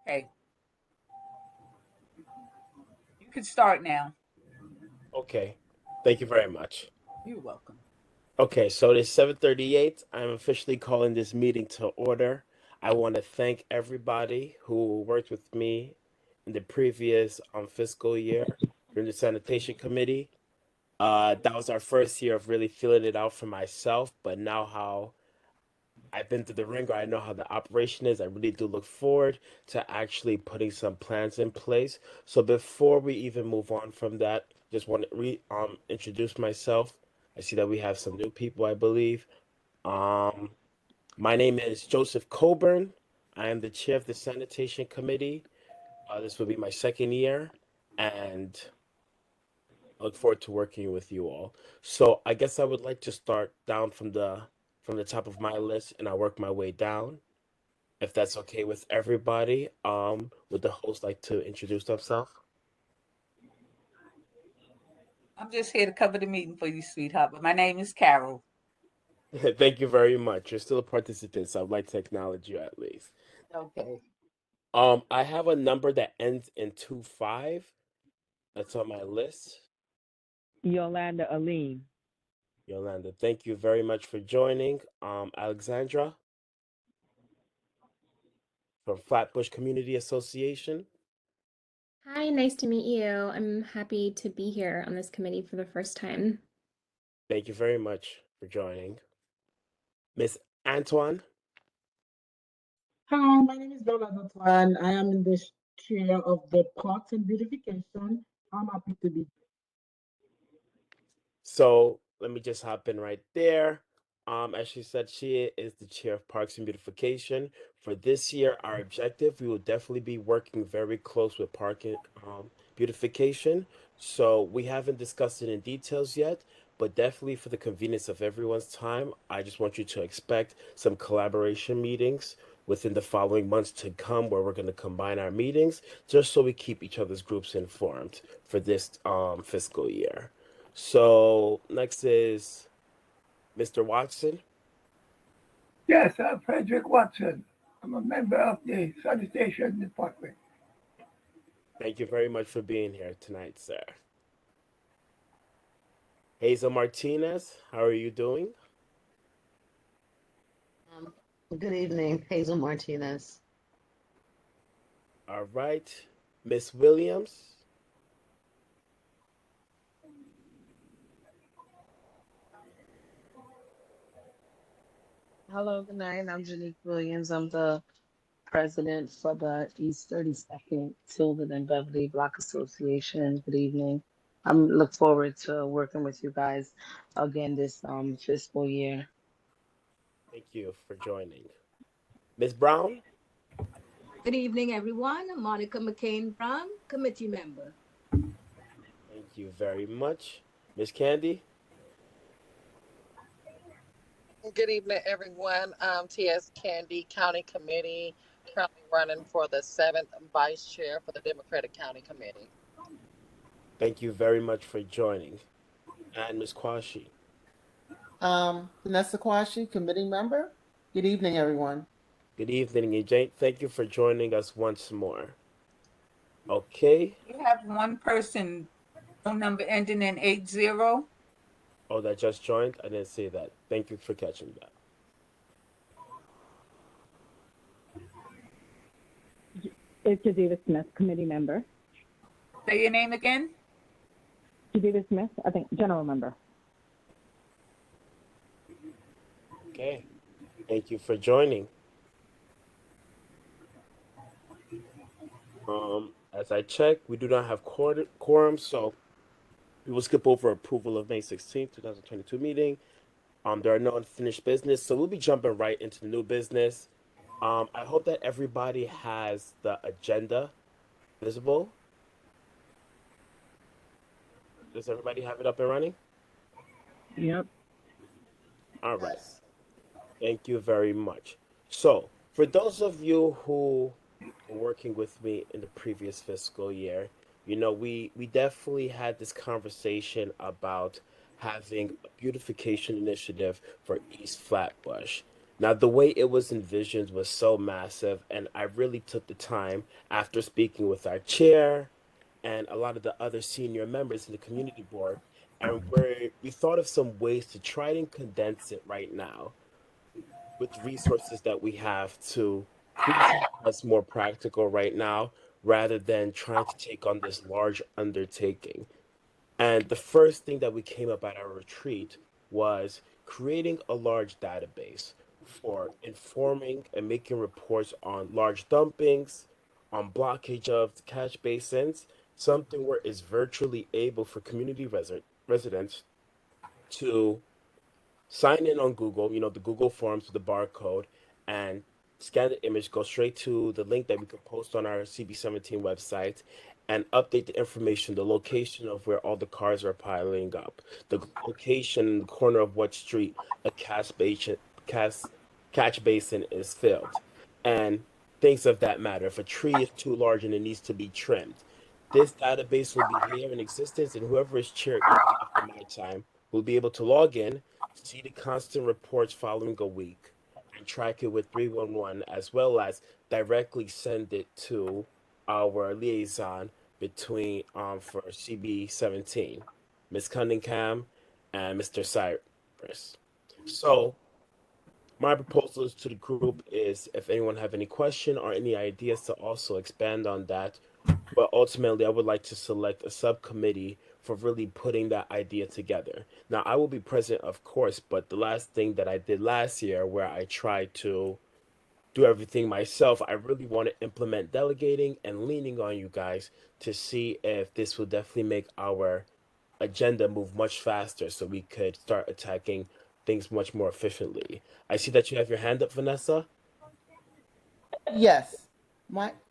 Hey, you can start now. Okay, thank you very much. You're welcome. Okay, so it is 7:38. I'm officially calling this meeting to order. I want to thank everybody who worked with me in the previous fiscal year during the sanitation committee. That was our first year of really feeling it out for myself, but now how I've been through the ringer, I know how the operation is. I really do look forward to actually putting some plans in place. So before we even move on from that, just want to introduce myself. I see that we have some new people, I believe. Um, my name is Joseph Coburn. I am the chair of the sanitation committee. This will be my second year, and I look forward to working with you all. So I guess I would like to start down from the top of my list, and I work my way down. If that's okay with everybody, would the host like to introduce themselves? I'm just here to cover the meeting for you, sweetheart. But my name is Carol. Thank you very much. You're still a participant, so I'd like to acknowledge you at least. Okay. I have a number that ends in 25. That's on my list. Yolanda Aline. Yolanda, thank you very much for joining. Alexandra from Flatbush Community Association. Hi, nice to meet you. I'm happy to be here on this committee for the first time. Thank you very much for joining. Miss Antoine. Hi, my name is Bella Antoine. I am in the chair of the Parks and Beautification. I'm happy to be. So let me just hop in right there. As she said, she is the chair of Parks and Beautification. For this year, our objective, we will definitely be working very close with Park and Beautification. So we haven't discussed it in details yet, but definitely for the convenience of everyone's time, I just want you to expect some collaboration meetings within the following months to come where we're going to combine our meetings just so we keep each other's groups informed for this fiscal year. So next is Mr. Watson. Yes, I'm Frederick Watson. I'm a member of the Sanitation Department. Thank you very much for being here tonight, sir. Hazel Martinez, how are you doing? Um, Good evening, Hazel Martinez. All right. Miss Williams. Hello, good night. I'm Janique Williams. I'm the president for the East 32nd Tilden and Beverly Block Association. Good evening. I'm look forward to working with you guys again this fiscal year. Thank you for joining. Miss Brown. Good evening, everyone. Monica McCain Brown, committee member. Thank you very much. Miss Candy. Good evening, everyone. T.S. Candy, County Committee, currently running for the seventh vice chair for the Democratic County Committee. Thank you very much for joining. And Miss Kwashi. Vanessa Kwashi, committee member. Good evening, everyone. Good evening, and Jane. Thank you for joining us once more. Okay. You have one person, phone number ending in 80. Oh, that just joined? I didn't see that. Thank you for catching that. Is Jadita Smith, committee member. Say your name again. Jadita Smith, I think, general member. Okay. Thank you for joining. As I check, we do not have quorum, so we will skip over approval of May 16th, 2022 meeting. There are no unfinished business, so we'll be jumping right into the new business. I hope that everybody has the agenda visible. Does everybody have it up and running? Yep. All right. Thank you very much. So, for those of you who were working with me in the previous fiscal year, we definitely had this conversation about having a beautification initiative for East Flatbush. Now, the way it was envisioned was so massive, and I really took the time after speaking with our chair and a lot of the other senior members in the community board, and we thought of some ways to try and condense it right now with resources that we have to please make us more practical right now rather than trying to take on this large undertaking. And the first thing that we came up at our retreat was creating a large database for informing and making reports on large dumpings, on blockage of catch basins, something where it's virtually able for community residents to sign in on Google, the Google Forms with the barcode, and scan the image, go straight to the link that we could post on our CB17 website, and update the information, the location of where all the cars are piling up, the location in the corner of what street a cast, catch basin is filled, and things of that matter. If a tree is too large and it needs to be trimmed, this database will be here in existence, and whoever is chair, even after my time, will be able to log in, see the constant reports following a week, and track it with 311, as well as directly send it to our liaison between for CB17, Ms. Cunningham and Mr. Cyrus. So my proposals to the group is if anyone have any question or any ideas to also expand on that, but ultimately, I would like to select a subcommittee for really putting that idea together. Now, I will be present, of course, but the last thing that I did last year, where I tried to do everything myself, I really want to implement delegating and leaning on you guys to see if this will definitely make our agenda move much faster so we could start attacking things much more efficiently. I see that you have your hand up, Vanessa. Yes,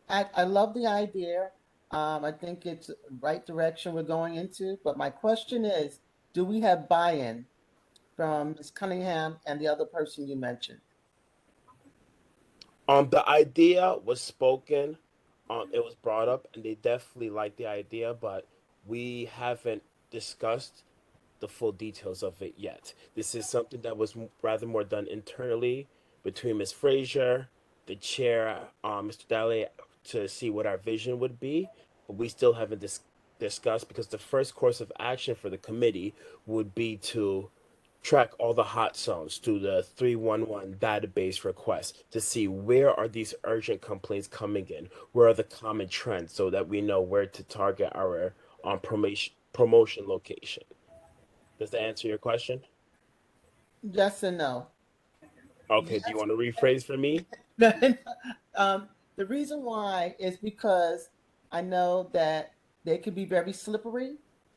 I love the idea. I think it's the right direction we're going into. But my question is, do we have buy-in from Ms. Cunningham and the other person you mentioned? The idea was spoken, it was brought up, and they definitely liked the idea, but we haven't discussed the full details of it yet. This is something that was rather more done internally between Ms. Frazier, the chair, Mr. Daly, to see what our vision would be. But we still haven't discussed because the first course of action for the committee would be to track all the hot zones through the 311 database requests to see where are these urgent complaints coming in, where are the common trends so that we know where to target our promotion location. Does that answer your question? Yes and no. Okay, do you Yes. want to rephrase for me? The reason why is because I know that they could be very slippery,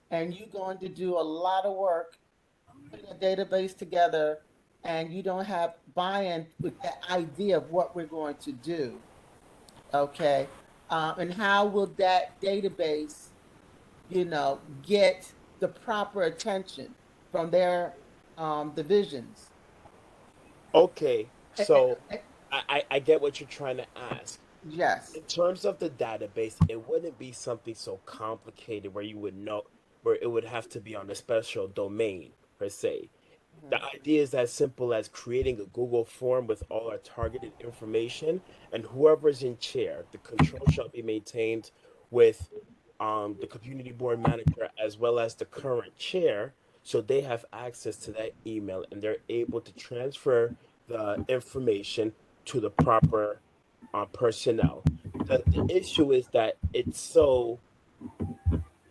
and you're going to do a lot of work putting a database together, and you don't have buy-in with the idea of what we're going to do. Okay, and how will that database, get the proper attention from their divisions? Okay, Eh, eh, so eh, I get what you're trying to ask. Yes. In terms of the database, it wouldn't be something so complicated where you would know where it would have to be on a special domain per se. The Mhm. idea is as simple as creating a Google form with all our targeted information, and whoever's in chair, the control shall be maintained with the community board manager as well as the current chair, so they have access to that email and they're able to transfer the information to the proper personnel. The issue is that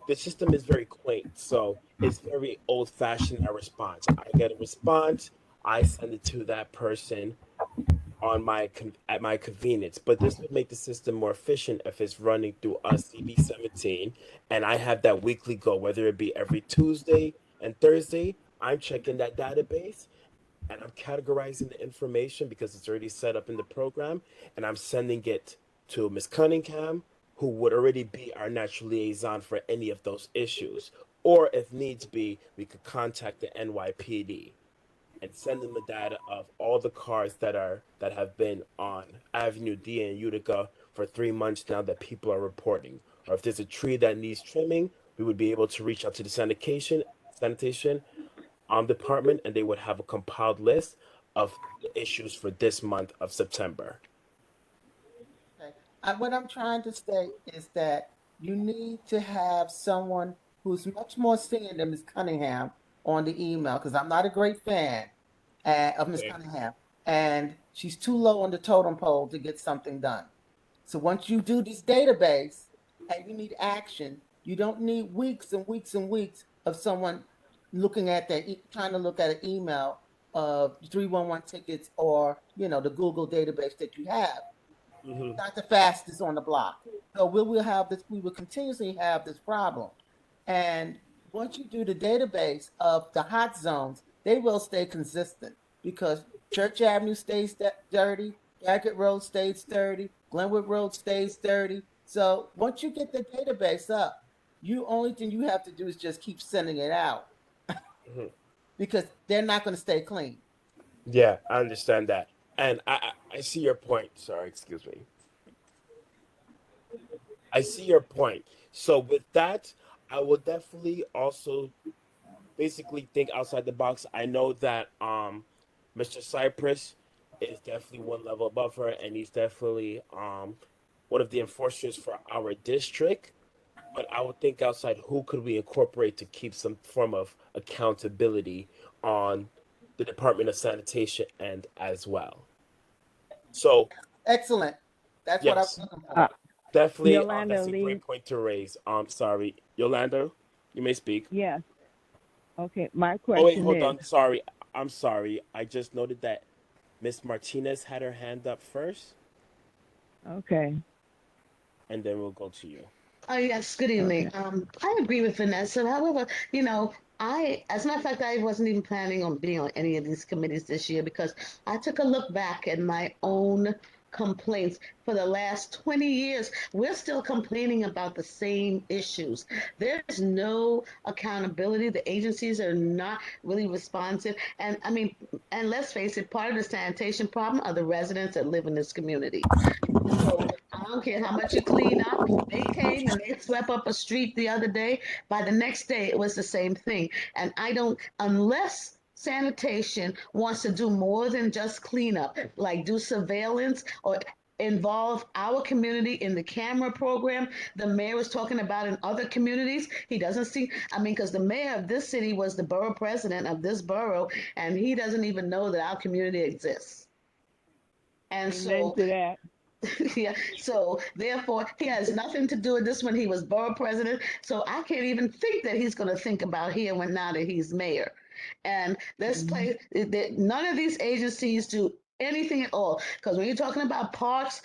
the system is very quaint, so it's very old fashioned. Our response, I get a response, I send it to that person at my convenience. But this would make the system more efficient if it's running through us CB17, and I have that weekly goal, whether it be every Tuesday and Thursday. I'm checking that database and I'm categorizing the information because it's already set up in the program, and I'm sending it to Ms. Cunningham, who would already be our natural liaison for any of those issues. Or if needs be, we could contact the NYPD and send them the data of all the cars that have been on Avenue D in Utica for 3 months now that people are reporting. Or if there's a tree that needs trimming, we would be able to reach out to the sanitation department, and they would have a compiled list of the issues for this month of September. Okay. What I'm trying to state is that you need to have someone who's much more senior than Ms. Cunningham on the email, because I'm not a great fan of Ms. Okay. Cunningham, and she's too low on the totem pole to get something done. So once you do this database and you need action, you don't need weeks and weeks and weeks of someone looking at that, trying to look at an email of 311 tickets or, the Google database that you have. Mm-hmm. Not the fastest on the block. So we will continuously have this problem. And once you do the database of the hot zones, they will stay consistent because Church Avenue stays dirty, Jacket Road stays dirty, Glenwood Road stays dirty. So once you get the database up, only thing you have to do is just keep sending it out Mm-hmm. because they're not going to stay clean. Yeah, I understand that. And I see your point. Sorry, excuse me. I see your point. So with that, I will definitely also basically think outside the box. I know that Mr. Cypress is definitely one level above her, and he's definitely one of the enforcers for our district. But I would think outside, who could we incorporate to keep some form of accountability on the Department of Sanitation and as well. So Excellent. That's what I was yes, looking for. definitely Yolanda that's a Lee. great point to raise. Sorry, Yolanda, you may speak. Yes. Okay. My Oh wait, question hold is, on. Sorry, I'm sorry. I just noted that Miss Martinez had her hand up first, okay. and then we'll go to you. Oh, yes, good evening. Okay. I agree with Vanessa. However, as a matter of fact, I wasn't even planning on being on any of these committees this year because I took a look back at my own complaints for the last 20 years. We're still complaining about the same issues. There's no accountability. The agencies are not really responsive. And I mean, and let's face it, part of the sanitation problem are the residents that live in this community. So I don't care how much you clean up. They came and they swept up a street the other day. By the next day, it was the same thing. And I don't, unless sanitation wants to do more than just cleanup, like do surveillance or involve our community in the camera program the mayor was talking about in other communities. He doesn't see, I mean, because the mayor of this city was the borough president of this borough, and he doesn't even know that our community exists. And Amen so to that. yeah, so therefore, he has nothing to do with this when he was borough president. So I can't even think that he's going to think about here when now that he's mayor. And this place, none of these agencies do anything at all. Because when you're talking about parks,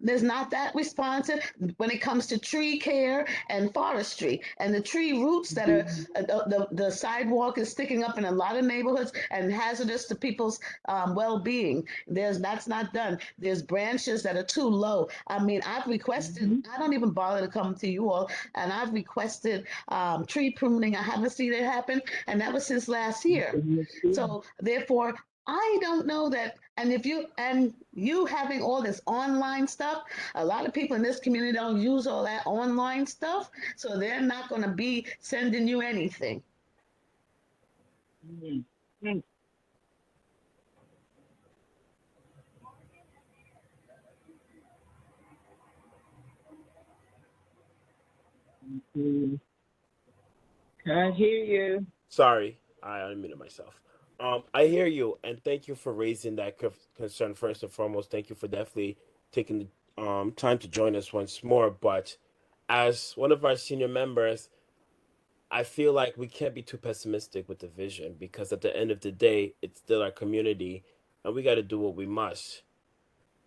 there's not that responsive when it comes to tree care and forestry and the tree roots that are the sidewalk is sticking up in a lot of neighborhoods and hazardous to people's well-being. That's not done. There's branches that are too low. I mean, I've requested, I don't even bother to come to you all, and I've requested tree pruning. I haven't seen it happen, and that was since last year. So therefore, I don't know that. And if you having all this online stuff, a lot of people in this community don't use all that online stuff, so they're not going to be sending you anything. Mm. Mm. I hear you. Sorry, I unmuted myself. I hear you, and thank you for raising that concern. First and foremost, thank you for definitely taking the time to join us once more. But as one of our senior members, I feel like we can't be too pessimistic with the vision because at the end of the day, it's still our community, and we got to do what we must.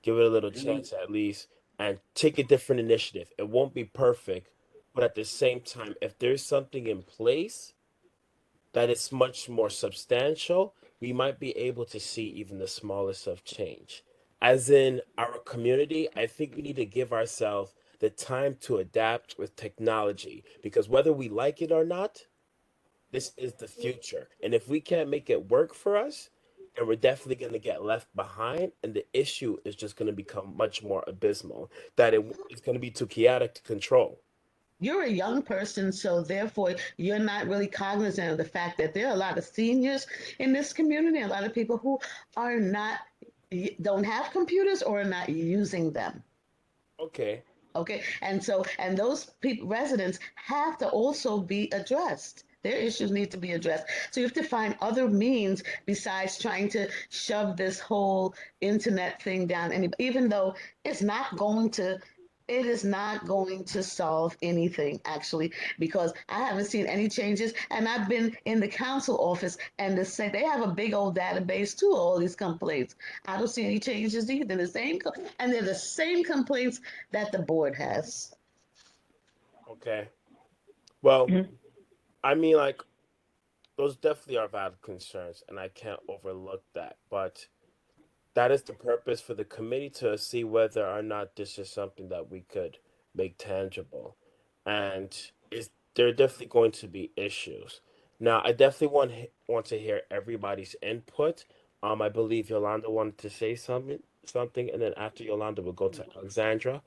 Give it a little chance at least, and take a different initiative. It won't be perfect, but at the same time, if there's something in place that is much more substantial, we might be able to see even the smallest of change. As in our community, I think we need to give ourselves the time to adapt with technology because whether we like it or not, this is the future. And if we can't make it work for us, then we're definitely going to get left behind. And the issue is just going to become much more abysmal, that it's going to be too chaotic to control. you're a young person, so therefore you're not really cognizant of the fact that there are a lot of seniors in this community, a lot of people who are not don't have computers or are not using them. Okay. Okay, and so and those people residents have to also be addressed. Their issues need to be addressed. So you have to find other means besides trying to shove this whole internet thing down. And even though it's not going to, it is not going to solve anything actually, because I haven't seen any changes. And I've been in the council office and they have a big old database too, all these complaints. I don't see any changes either. And they're the same complaints that the board has. Okay. Well, Mhm. I mean, like, those definitely are valid concerns, and I can't overlook that. But that is the purpose for the committee to see whether or not this is something that we could make tangible. And is there are definitely going to be issues. Now, I definitely want to hear everybody's input. I believe Yolanda wanted to say something, and then after Yolanda, we'll go to Alexandra.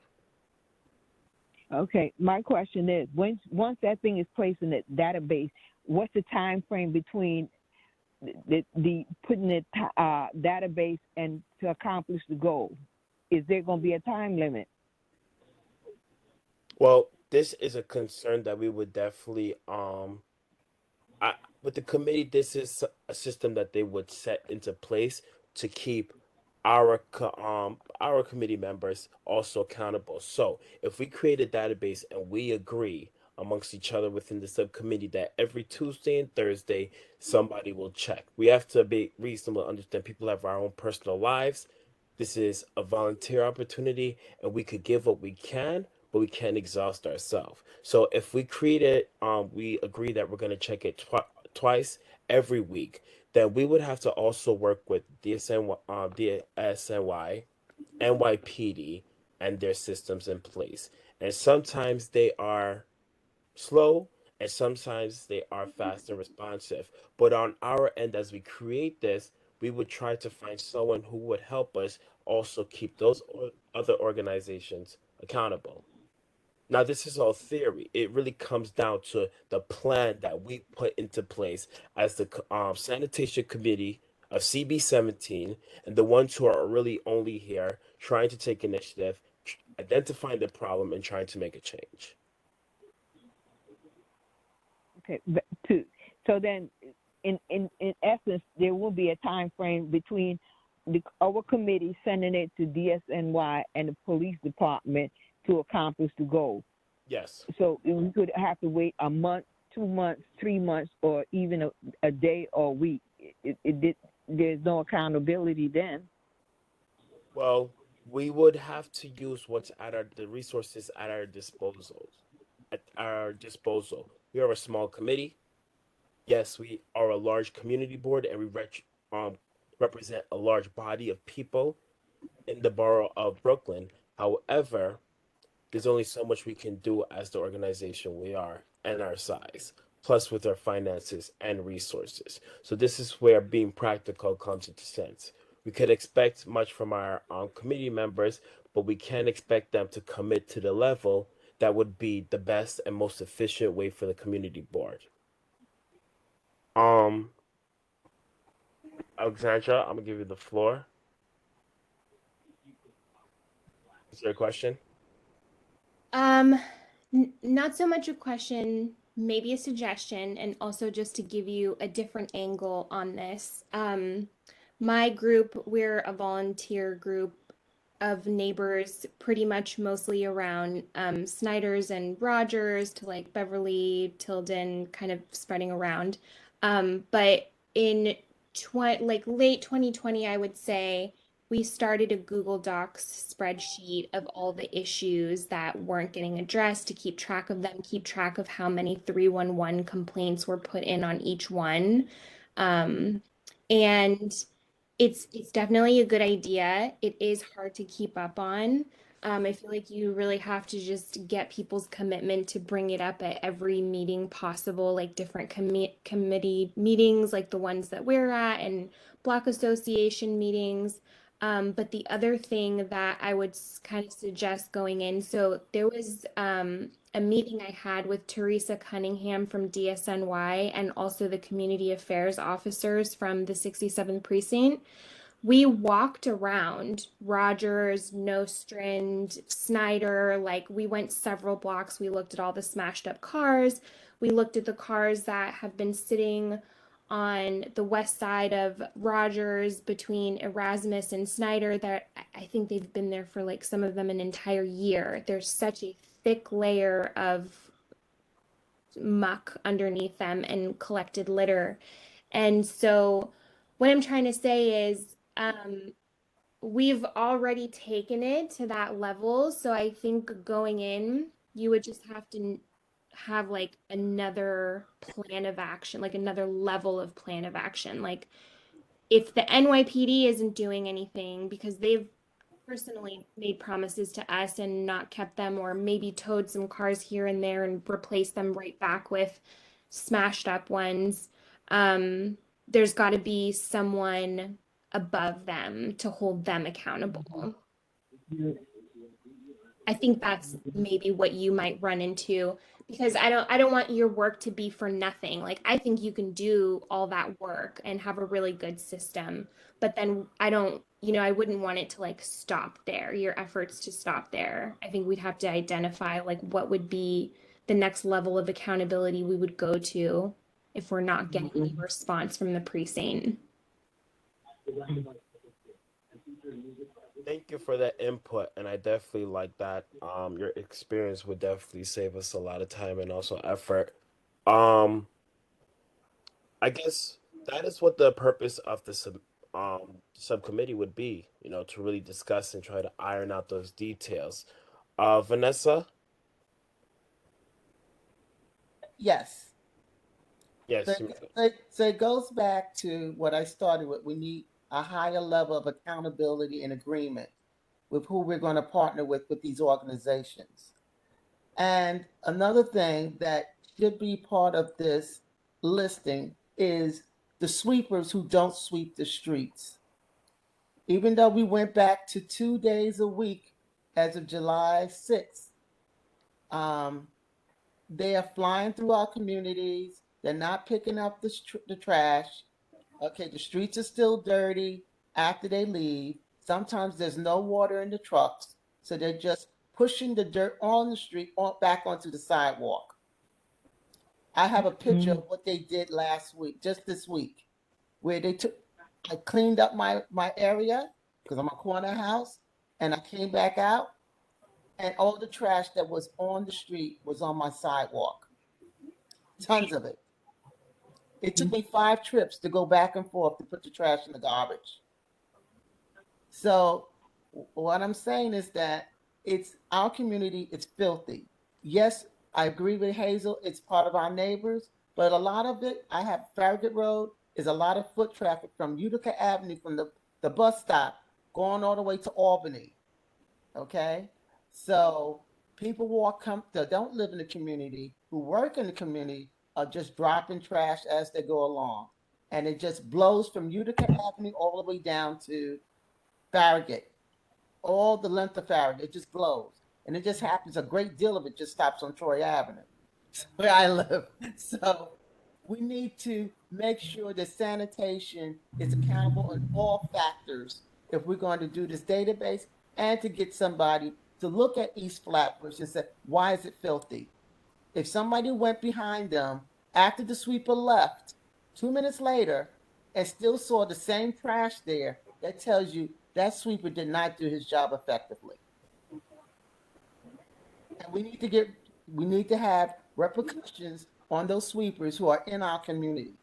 Okay, my question is, once that thing is placed in the database, what's the time frame between the putting the database and to accomplish the goal? Is there going to be a time limit? Well, this is a concern that we would definitely I, with the committee, this is a system that they would set into place to keep our committee members also accountable. So if we create a database and we agree amongst each other within the subcommittee that every Tuesday and Thursday somebody will check. We have to be reasonable to understand people have our own personal lives. This is a volunteer opportunity, and we could give what we can, but we can't exhaust ourselves. So if we create it, we agree that we're going to check it twice every week. Then we would have to also work with DSNY, NYPD, and their systems in place. And sometimes they are slow, and sometimes they are fast and responsive. But on our end, as we create this, we would try to find someone who would help us also keep those other organizations accountable. Now, this is all theory. It really comes down to the plan that we put into place as the sanitation committee of CB17, and the ones who are really only here trying to take initiative, identifying the problem, and trying to make a change. Okay, so then, in essence, there will be a time frame between our committee sending it to DSNY and the police department to accomplish the goal. Yes. So we could have to wait a month, 2 months, 3 months, or even a day or a week. There's no accountability then. Well, we would have to use the resources at our disposal. At our disposal, we are a small committee. Yes, we are a large community board, and represent a large body of people in the borough of Brooklyn. However, there's only so much we can do as the organization we are and our size, plus with our finances and resources. So this is where being practical comes into sense. We could expect much from our committee members, but we can't expect them to commit to the level that would be the best and most efficient way for the community board. Um, Alexandra, I'm gonna give you the floor. Is there a question? Um, Not so much a question, maybe a suggestion, and also just to give you a different angle on this. My group, we're a volunteer group of neighbors, pretty much mostly around Snyder's and Rogers to like Beverly, Tilden, kind of spreading around. But in like late 2020, I would say we started a Google Docs spreadsheet of all the issues that weren't getting addressed to keep track of them, keep track of how many 311 complaints were put in on each one. And it's definitely a good idea. It is hard to keep up on. I feel like you really have to just get people's commitment to bring it up at every meeting possible, like different committee meetings, like the ones that we're at, and block association meetings. But the other thing that I would kind of suggest going in, so there was a meeting I had with Teresa Cunningham from DSNY and also the community affairs officers from the 67th precinct. We walked around Rogers, Nostrand, Snyder, like we went several blocks. We looked at all the smashed up cars. We looked at the cars that have been sitting on the west side of Rogers between Erasmus and Snyder that I think they've been there for like some of them an entire year. There's such a thick layer of muck underneath them and collected litter. And so what I'm trying to say is we've already taken it to that level. So I think going in, you would just have to have like another plan of action, like another level of plan of action. Like if the NYPD isn't doing anything because they've personally made promises to us and not kept them, or maybe towed some cars here and there and replaced them right back with smashed up ones. There's got to be someone above them to hold them accountable. I think that's maybe what you might run into because I don't want your work to be for nothing. Like I think you can do all that work and have a really good system, but then I don't, I wouldn't want it to like stop there, your efforts to stop there. I think we'd have to identify like what would be the next level of accountability we would go to if we're not getting any response from the precinct. Thank you for that input, and I definitely like that. Your experience would definitely save us a lot of time and also effort. Um, I guess that is what the purpose of the subcommittee would be, to really discuss and try to iron out those details. Vanessa? Yes. So, Yes. so it goes back to what I started with. We need a higher level of accountability and agreement with who we're going to partner with these organizations. And another thing that should be part of this listing is the sweepers who don't sweep the streets. Even though we went back to 2 days a week as of July 6th, they are flying through our communities. They're not picking up the trash. Okay, the streets are still dirty after they leave. Sometimes there's no water in the trucks, so they're just pushing the dirt on the street back onto the sidewalk. I have a picture of what they did last week, just this week, where I cleaned up my area because I'm a corner house, and I came back out, and all the trash that was on the street was on my sidewalk. Tons of it. It took me 5 trips to go back and forth to put the trash in the garbage. So what I'm saying is that it's our community, it's filthy. Yes, I agree with Hazel, it's part of our neighbors, but a lot of it, I have Farragut Road, is a lot of foot traffic from Utica Avenue, from the bus stop, going all the way to Albany. Okay? So people that don't live in the community, who work in the community, are just dropping trash as they go along. And it just blows from Utica Avenue all the way down to Farragut, all the length of Farragut. It just blows. And it just happens, a great deal of it just stops on Troy Avenue, where I live. So we need to make sure that sanitation is accountable in all factors if we're going to do this database, and to get somebody to look at East Flatbush and say, why is it filthy? If somebody went behind them after the sweeper left 2 minutes later and still saw the same trash there, that tells you that sweeper did not do his job effectively. And we need to have repercussions on those sweepers who are in our community.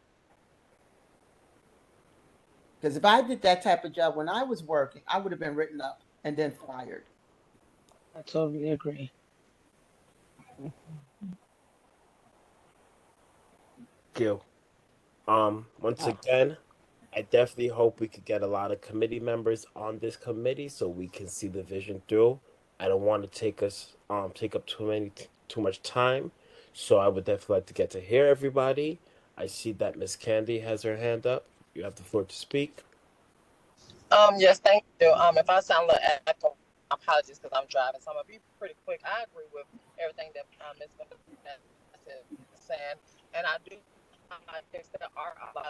Because if I did that type of job when I was working, I would have been written up and then fired. I totally agree. Thank you. Once again, I definitely hope we could get a lot of committee members on this committee so we can see the vision through. I don't want to take up too much time, so I would definitely like to get to hear everybody. I see that Miss Candy has her hand up. You have the floor to speak. Yes, thank you. If I sound a little echo, apologies because I'm driving, so I'm gonna be pretty quick. I agree with everything that Ms. Vanessa is saying, and I do realize there are a lot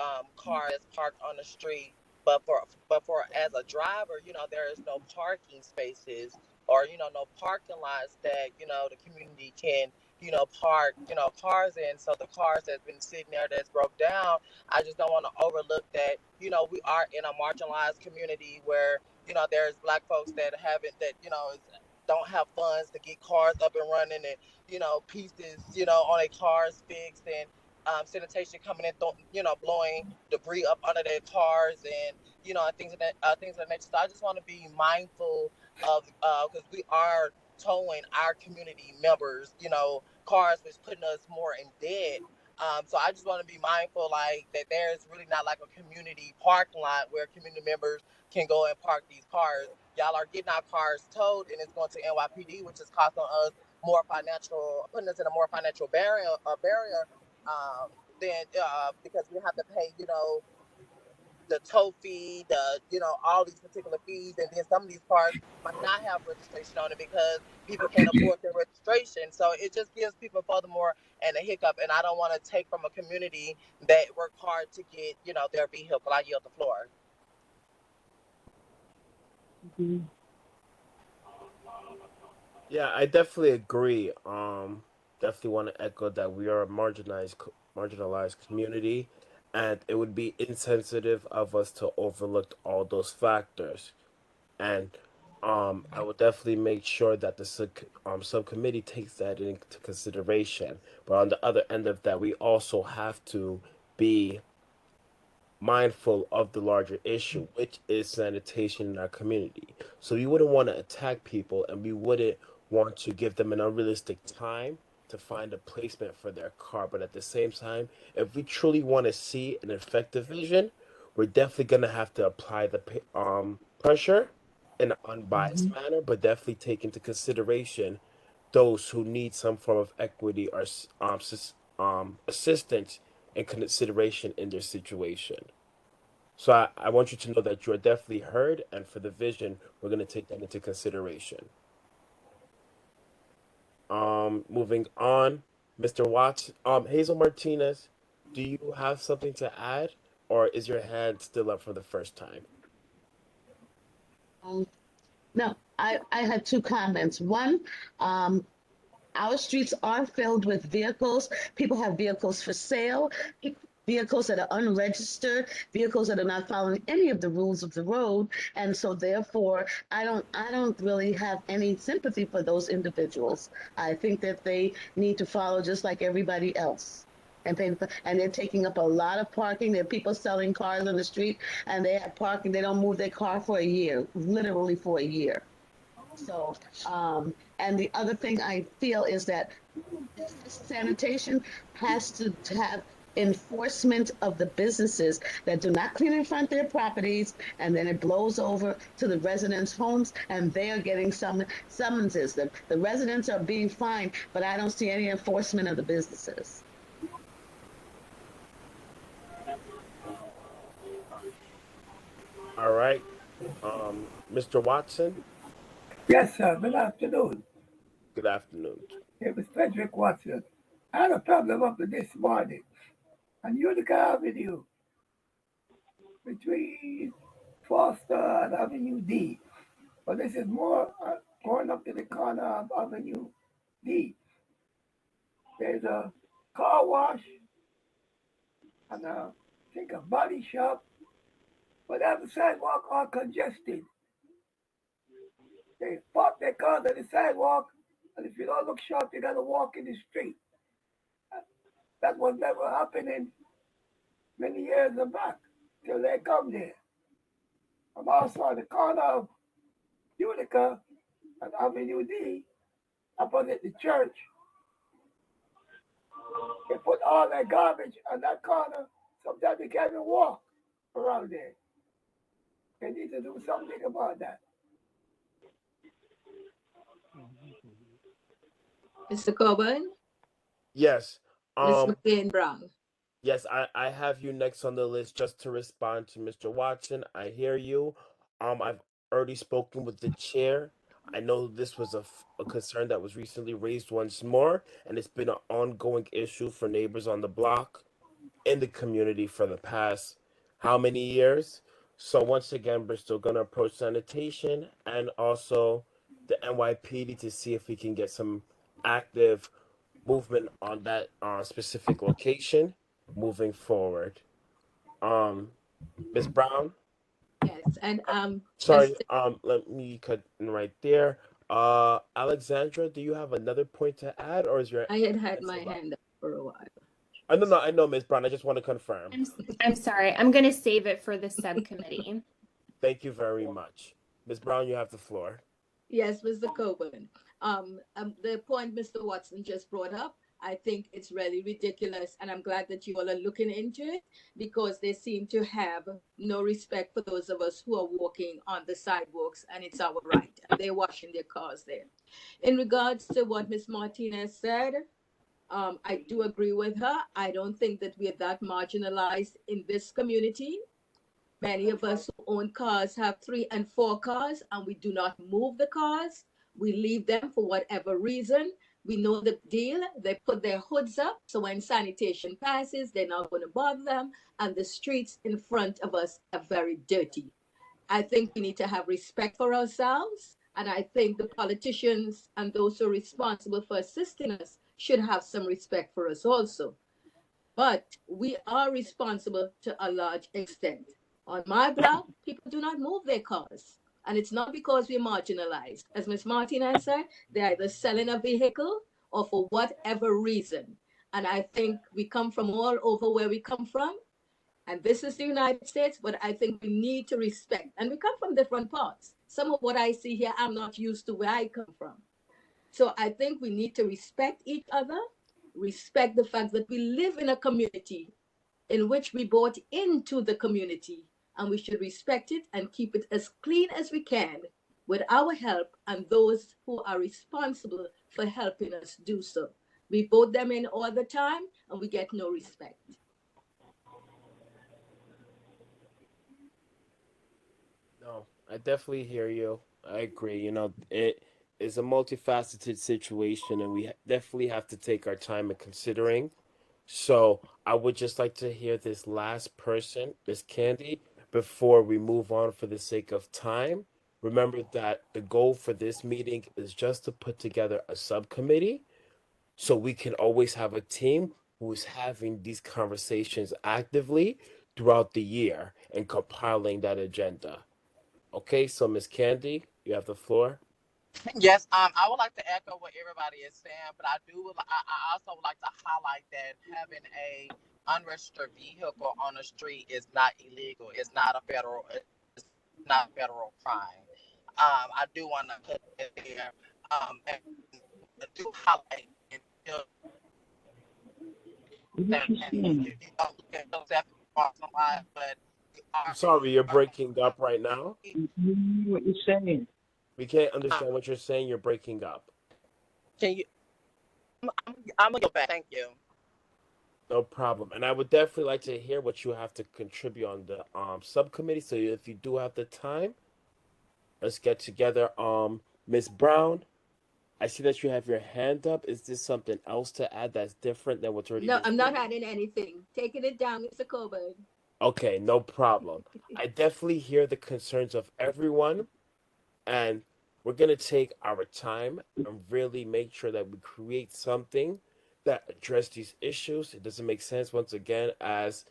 of cars that's parked on the street, but for as a driver, there is no parking spaces or no parking lots that the community can park cars in. So the cars that's been sitting there that's broke down, I just don't want to overlook that, we are in a marginalized community where, there's black folks that haven't, that, don't have funds to get cars up and running and, pieces, on their cars fixed and sanitation coming in, blowing debris up under their cars and, things of that nature. So I just want to be mindful of, because we are towing our community members, cars, which putting us more in debt. So I just want to be mindful, like that. There's really not like a community parking lot where community members can go and park these cars. Y'all are getting our cars towed, and it's going to NYPD, which is costing us more financial, putting us in a more financial barrier. Then because we have to pay, the tow fee, all these particular fees, and then some of these cars might not have registration on it because people can't afford their registration. So it just gives people furthermore and a hiccup. And I don't want to take from a community that worked hard to get, their vehicle. I yield the floor. Mhm. Yeah, I definitely agree. Definitely want to echo that we are a marginalized community, and it would be insensitive of us to overlook all those factors. And I will definitely make sure that the subcommittee takes that into consideration. But on the other end of that, we also have to be mindful of the larger issue, which is sanitation in our community. So we wouldn't want to attack people, and we wouldn't want to give them an unrealistic time to find a placement for their car. But at the same time, if we truly want to see an effective vision, we're definitely going to have to apply the pressure in an unbiased Mhm. manner, but definitely take into consideration those who need some form of equity or assistance and consideration in their situation. So I want you to know that you are definitely heard, and for the vision, we're going to take that into consideration. Moving on, Mr. Watts, Hazel Martinez, do you have something to add, or is your hand still up for the first time? Um, no, I had two comments. One, um, our streets are filled with vehicles. People have vehicles for sale, vehicles that are unregistered, vehicles that are not following any of the rules of the road. And so therefore, I don't really have any sympathy for those individuals. I think that they need to follow just like everybody else. And they're taking up a lot of parking. There are people selling cars on the street and they have parking. They don't move their car for a year, literally for a year. So, and the other thing I feel is that sanitation has to have enforcement of the businesses that do not clean in front of their properties, and then it blows over to the residents' homes, and they are getting some summonses. The residents are being fined, but I don't see any enforcement of the businesses. All right. Mr. Watson, Yes, sir. Good afternoon. good afternoon. It was Frederick Watson. I had a problem up to this morning on Utica Avenue between Foster and Avenue D. But this is more going up to the corner of Avenue D. There's a car wash and I think a body shop, but the sidewalk are congested. They park their cars on the sidewalk, and if you don't look sharp, you gotta walk in the street. That was never happening many years back till they come there. I'm also on the corner of Utica and Avenue D, opposite the church. They put all their garbage on that corner. Sometimes you can't even walk around there. They need to do something about that. Mr. Coburn, Yes. Ms. Um, McCain Brown. Yes, I have you next on the list just to respond to Mr. Watson. I hear you. I've already spoken with the chair. I know this was a concern that was recently raised once more, and it's been an ongoing issue for neighbors on the block in the community for the past how many years? So once again, we're still gonna approach sanitation and also the NYPD to see if we can get some active movement on that specific location moving forward. Um, Ms. Brown, Yes, and sorry, let me cut in right there. Alexandra, do you have another point to add, or is your I had had my answer up? hand up for a while. I know, Ms. Brown. I just want to confirm. I'm sorry. I'm going to save it for the subcommittee. Thank you very much. Ms. Brown, you have the floor. Yes, Mr. Coburn. The point Mr. Watson just brought up, I think it's really ridiculous, and I'm glad that you all are looking into it because they seem to have no respect for those of us who are walking on the sidewalks, and it's our right, and they're washing their cars there. In regards to what Ms. Martinez said, I do agree with her. I don't think that we are that marginalized in this community. Many of us who own cars have 3 and 4 cars, and we do not move the cars. We leave them for whatever reason. We know the deal. They put their hoods up, so when sanitation passes, they're not going to bother them. And the streets in front of us are very dirty. I think we need to have respect for ourselves. And I think the politicians and those who are responsible for assisting us should have some respect for us also. But we are responsible to a large extent. On my block, people do not move their cars. And it's not because we're marginalized. As Ms. Martinez said, they're either selling a vehicle or for whatever reason. And I think we come from all over where we come from. And this is the United States, but I think we need to respect. And we come from different parts. Some of what I see here, I'm not used to where I come from. So I think we need to respect each other, respect the fact that we live in a community in which we bought into the community, and we should respect it and keep it as clean as we can with our help and those who are responsible for helping us do so. We vote them in all the time and we get no respect. No, I definitely hear you. I agree. It is a multifaceted situation, and we definitely have to take our time in considering. So I would just like to hear this last person, Miss Candy, before we move on for the sake of time. Remember that the goal for this meeting is just to put together a subcommittee so we can always have a team who is having these conversations actively throughout the year and compiling that agenda. Okay, so Miss Candy, you have the floor. Yes, I would like to echo what everybody is saying, but I also would like to highlight that having a unregistered vehicle on the street is not illegal. It's not a federal crime. I do want to put it there, and do highlight and feel What that you saying? if you don't look at those after crossing the line, but I'm are, sorry, you're are breaking up right now. What you saying? We can't understand what you're saying. You're breaking up. can you? I'm gonna go back. Thank you. No problem. And I would definitely like to hear what you have to contribute on the subcommittee. So if you do have the time, let's get together. Miss Brown, I see that you have your hand up. Is this something else to add that's different than what's already No, been I'm not stated? adding anything. Taking it down, Mr. Coburn. Okay, no problem. I definitely hear the concerns of everyone, and we're gonna take our time and really make sure that we create something that address these issues. It doesn't make sense once again, as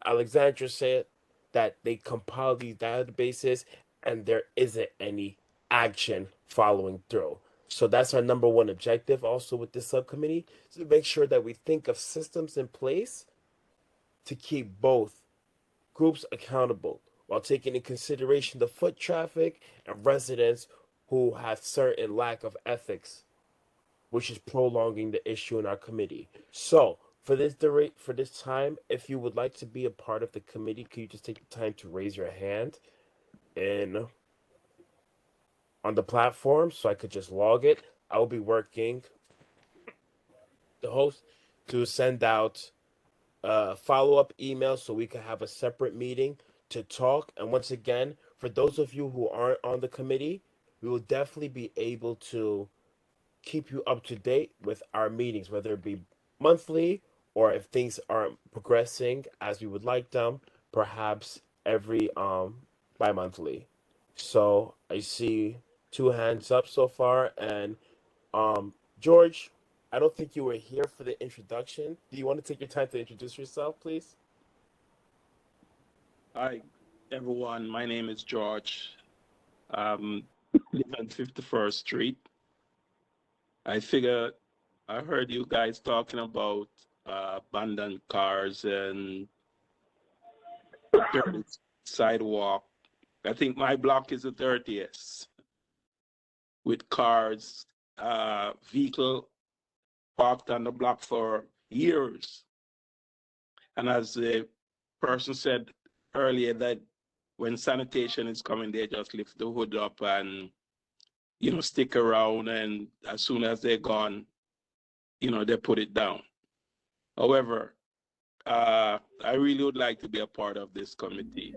Alexandra said, that they compile these databases and there isn't any action following through. So that's our number one objective also with this subcommittee, is to make sure that we think of systems in place to keep both groups accountable while taking into consideration the foot traffic and residents who have certain lack of ethics, which is prolonging the issue in our committee. So for this time, if you would like to be a part of the committee, could you just take the time to raise your hand in on the platform so I could just log it? I will be working the host to send out a follow-up email so we can have a separate meeting to talk. And once again, for those of you who aren't on the committee, we will definitely be able to keep you up to date with our meetings, whether it be monthly or if things aren't progressing as we would like them, perhaps every bi-monthly. So I see two hands up so far, and George, I don't think you were here for the introduction. Do you want to take your time to introduce yourself, please? Hi, everyone. My name is George. Live on 51st Street. I figure I heard you guys talking about abandoned cars and dirty sidewalk. I think my block is the dirtiest with cars, vehicle parked on the block for years. And as the person said earlier, that when sanitation is coming, they just lift the hood up and stick around, and as soon as they're gone, they put it down. However, I really would like to be a part of this committee.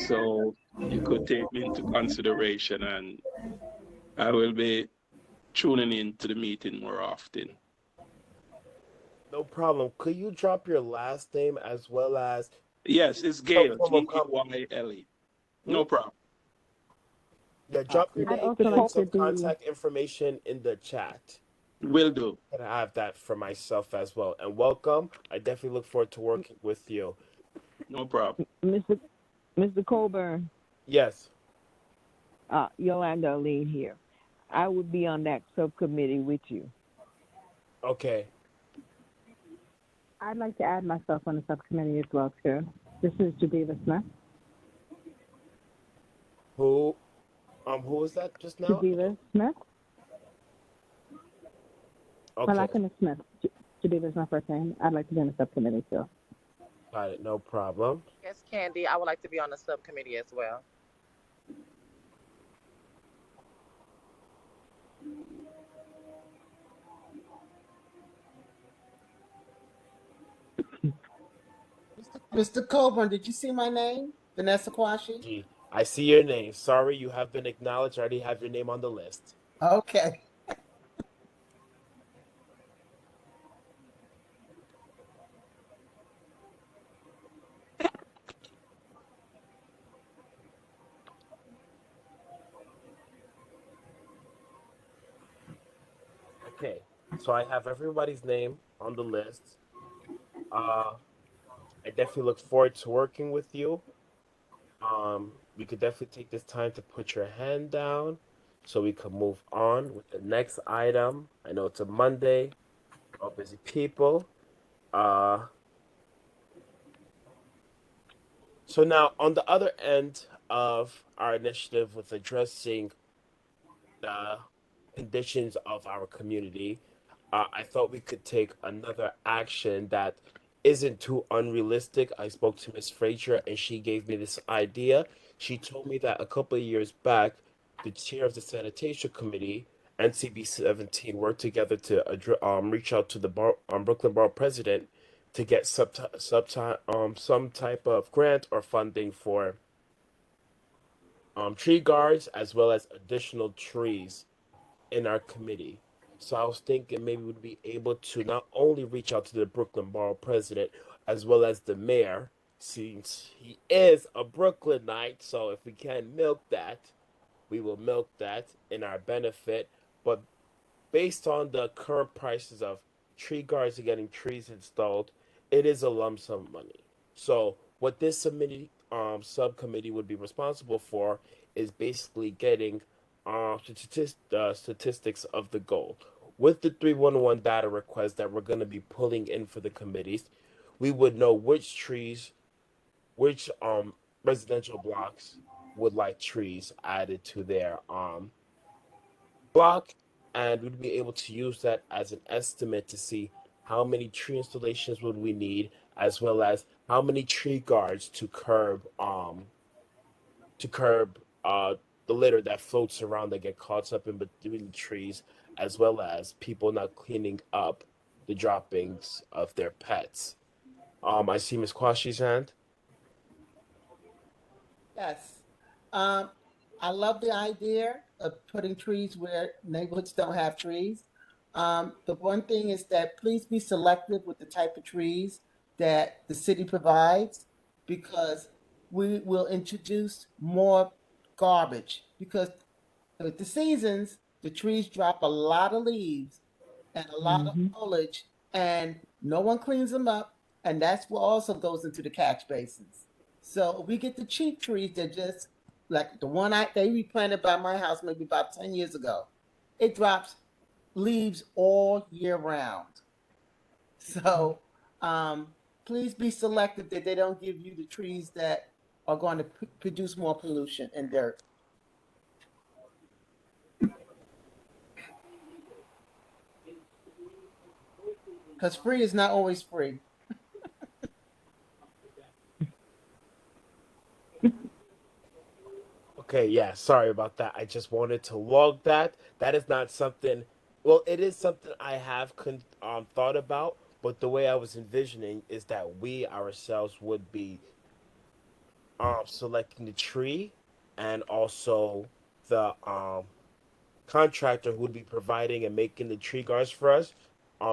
So you could take me into consideration, and I will be tuning in to the meeting more often. No problem. Could you drop your last name as well as Yes, it's some Gail, form of Gayle. hmm? No problem. Yeah, drop your I'd name also and like to some be, contact information in the chat. Will do. And I have that for myself as well. And welcome. I definitely look forward to working with you. No problem. Mr. Colburn, Yes. Yolanda Lean here. I would be on that subcommittee with you. Okay. I'd like to add myself on the subcommittee as well, too. This is Jadeva Smith. Who who was that just now? Jadeva Smith? My Okay. last name is Smith. Jadeva is my first name. I'd like to be on the subcommittee, too. Got it. No problem. Yes, Candy, I would like to be on the subcommittee as well. Mr. Coburn, did you see my name? Vanessa Kwashi? Gee, I see your name. Sorry, you have been acknowledged. I already have your name on the list. Okay. Okay. So I have everybody's name on the list. I definitely look forward to working with you. We could definitely take this time to put your hand down so we can move on with the next item. I know it's a Monday, all busy people. Uh, so now on the other end of our initiative with addressing the conditions of our community, I thought we could take another action that isn't too unrealistic. I spoke to Miss Frazier and she gave me this idea. She told me that a couple of years back, the chair of the sanitation committee, NCB 17, worked together to reach out to the Brooklyn Borough president to get some type of grant or funding for tree guards as well as additional trees in our committee. So I was thinking maybe we'd be able to not only reach out to the Brooklyn Borough president as well as the mayor, since he is a Brooklynite. So if we can milk that, we will milk that in our benefit. But based on the current prices of tree guards and getting trees installed, it is a lump sum money. So what this subcommittee would be responsible for is basically getting statistics of the goal. With the 311 data request that we're going to be pulling in for the committees, we would know which residential blocks would like trees added to their block, and we'd be able to use that as an estimate to see how many tree installations would we need, as well as how many tree guards to curb the litter that floats around that get caught up in between the trees, as well as people not cleaning up the droppings of their pets. I see Ms. Kwashi's hand. Yes. Um, I love the idea of putting trees where neighborhoods don't have trees. The one thing is that please be selective with the type of trees that the city provides because we will introduce more garbage because with the seasons, the trees drop a lot of leaves and a lot of Mm-hmm. foliage, and no one cleans them up, and that's what also goes into the catch basins. So we get the cheap trees that just like the one they replanted by my house maybe about 10 years ago. It drops leaves all year round. So um, please be selective that they don't give you the trees that are going to produce more pollution and dirt. Because free is not always free. Okay, yeah, sorry about that. I just wanted to log that. That is not something, well, it is something I have thought about, but the way I was envisioning is that we ourselves would be selecting the tree and also the contractor who would be providing and making the tree guards for us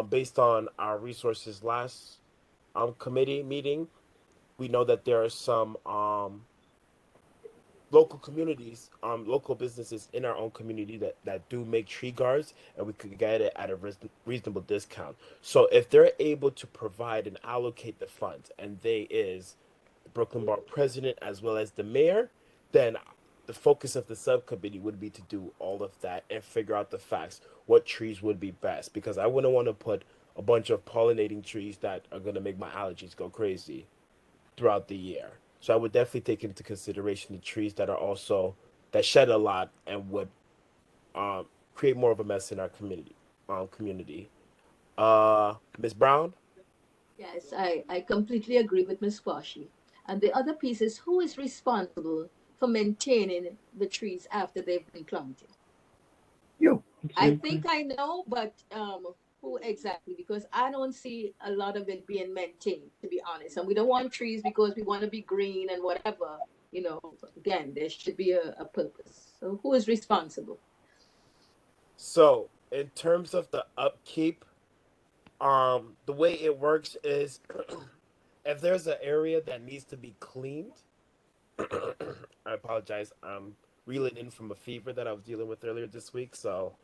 based on our resources last committee meeting. We know that there are some local communities, local businesses in our own community that do make tree guards, and we could get it at a reasonable discount. So if they're able to provide and allocate the funds, and they is the Brooklyn Bar president as well as the mayor, then the focus of the subcommittee would be to do all of that and figure out the facts, what trees would be best, because I wouldn't want to put a bunch of pollinating trees that are going to make my allergies go crazy throughout the year. So I would definitely take into consideration the trees that are also that shed a lot and would um, create more of a mess in our community. Ms. Brown. Yes, I completely agree with Ms. Quashi. And the other piece is who is responsible for maintaining the trees after they've been planted? You. I Exactly. think I know, but who exactly? Because I don't see a lot of it being maintained, to be honest. And we don't want trees because we want to be green and whatever. You know, again, there should be a purpose. So who is responsible? So in terms of the upkeep, the way it works is if there's an area that needs to be cleaned, I apologize. I'm reeling in from a fever that I was dealing with earlier this week, so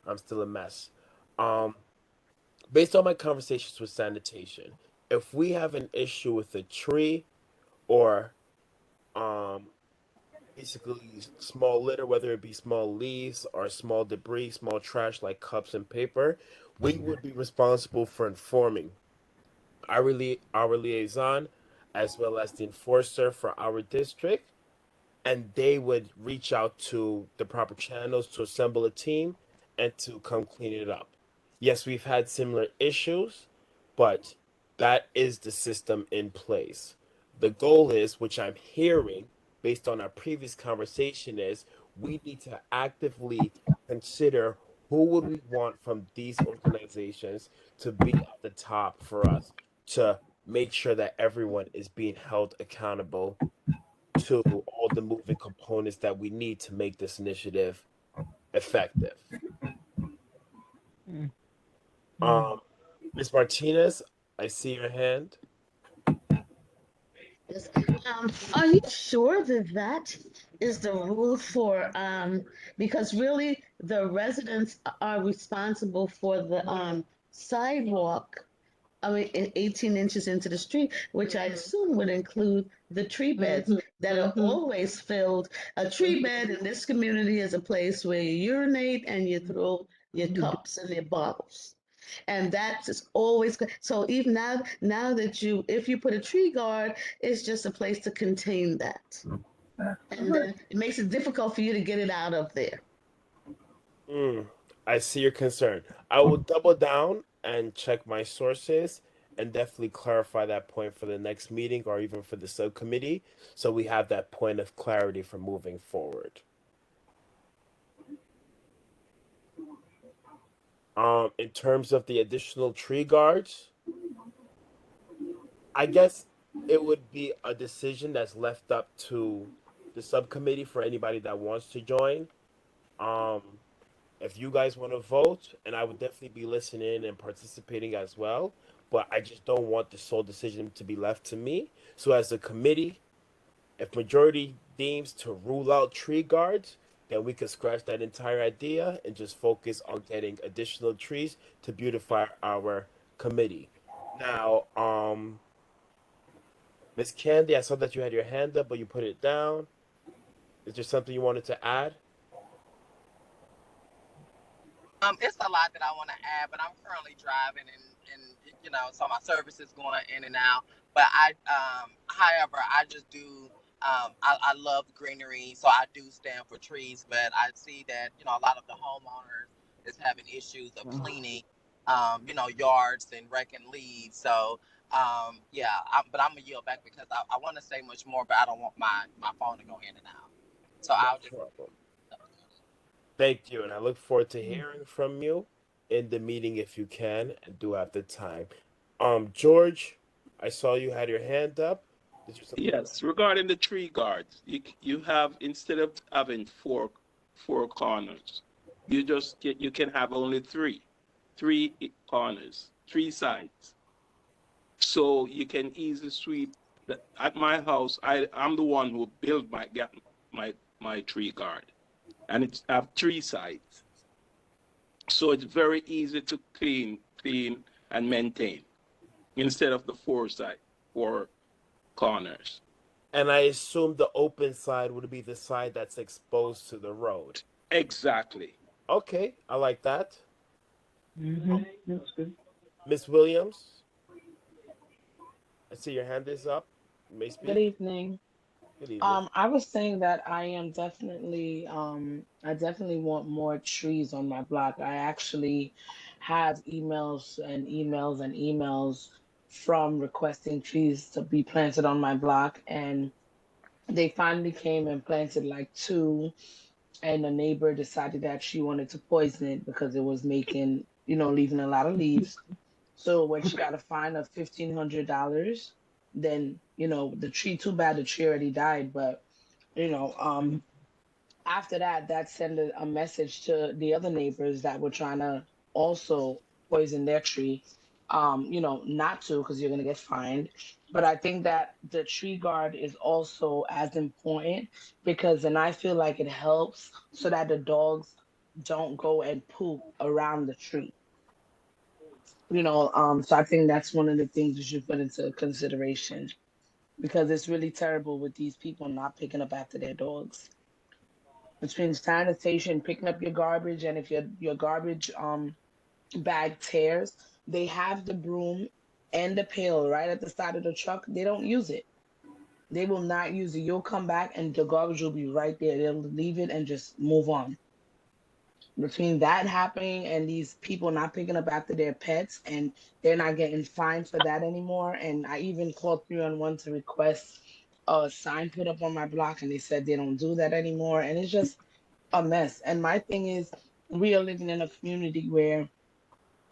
I'm still a mess. Um, Based on my conversations with sanitation, if we have an issue with a tree or um basically small litter, whether it be small leaves or small debris, small trash like cups and paper, we would be responsible for informing our liaison as well as the enforcer for our district, and they would reach out to the proper channels to assemble a team and to come clean it up. Yes, we've had similar issues, but that is the system in place. The goal is, which I'm hearing based on our previous conversation, is we need to actively consider who would we want from these organizations to be at the top for us to make sure that everyone is being held accountable to all the moving components that we need to make this initiative effective. Mm-hmm. Ms. Martinez, I see your hand. Yes. Are you sure that that is the rule for, because really the residents are responsible for the sidewalk, I mean, 18 inches into the street, which I assume would include the tree beds Mm-hmm. that are Mm-hmm. always filled. A tree bed in this community is a place where you urinate and you throw your cups and your bottles. And that's just always so even now that you if you put a tree guard, it's just a place to contain that. And then it makes it difficult for you to get it out of there. Mm, I see your concern. I will double down and check my sources and definitely clarify that point for the next meeting or even for the subcommittee so we have that point of clarity for moving forward. In terms of the additional tree guards, I guess it would be a decision that's left up to the subcommittee for anybody that wants to join. Um, if you guys want to vote, and I would definitely be listening and participating as well, but I just don't want the sole decision to be left to me. So as a committee, if majority deems to rule out tree guards, then we could scratch that entire idea and just focus on getting additional trees to beautify our committee. Now, Miss Candy, I saw that you had your hand up, but you put it down. Is there something you wanted to add? It's a lot that I want to add, but I'm currently driving, and so my service is going in and out. But however, I just do. I love greenery, so I do stand for trees. But I see that a lot of the homeowners is having issues of cleaning, yards and raking leaves. So yeah, but I'm gonna yield back because I want to say much more, but I don't want my phone to go in and out. So No I'll just. problem. Thank you, and I look forward to hearing from you in the meeting if you can and do have the time. George, I saw you had your hand up. Is there something? Yes, regarding the tree guards, you have, instead of having four corners, you can have only three corners, three sides. So you can easily sweep. At my house, I'm the one who built my tree guard, and it's have three sides. So it's very easy to clean and maintain instead of the four corners. And I assume the open side would be the side that's exposed to the road. Exactly. Okay, I like that. That's good. Miss Williams, I see your hand is up. You may Good speak. evening. Good evening. I was saying that I definitely want more trees on my block. I actually have emails and emails and emails from requesting trees to be planted on my block, and they finally came and planted like two, and a neighbor decided that she wanted to poison it because it was making, leaving a lot of leaves. So when she got a fine of $1,500, then, the tree, too bad the tree already died, but you know, after that, that sent a message to the other neighbors that were trying to also poison their tree. Not to, because you're gonna get fined. But I think that the tree guard is also as important, because then I feel like it helps so that the dogs don't go and poop around the tree. So I think that's one of the things you should put into consideration, because it's really terrible with these people not picking up after their dogs. Between sanitation, picking up your garbage, and if your garbage bag tears, they have the broom and the pail right at the side of the truck. They don't use it. They will not use it. You'll come back and the garbage will be right there. They'll leave it and just move on. Between that happening and these people not picking up after their pets, and they're not getting fined for that anymore. And I even called 311 to request a sign put up on my block, and they said they don't do that anymore. And it's just a mess. And my thing is, we are living in a community where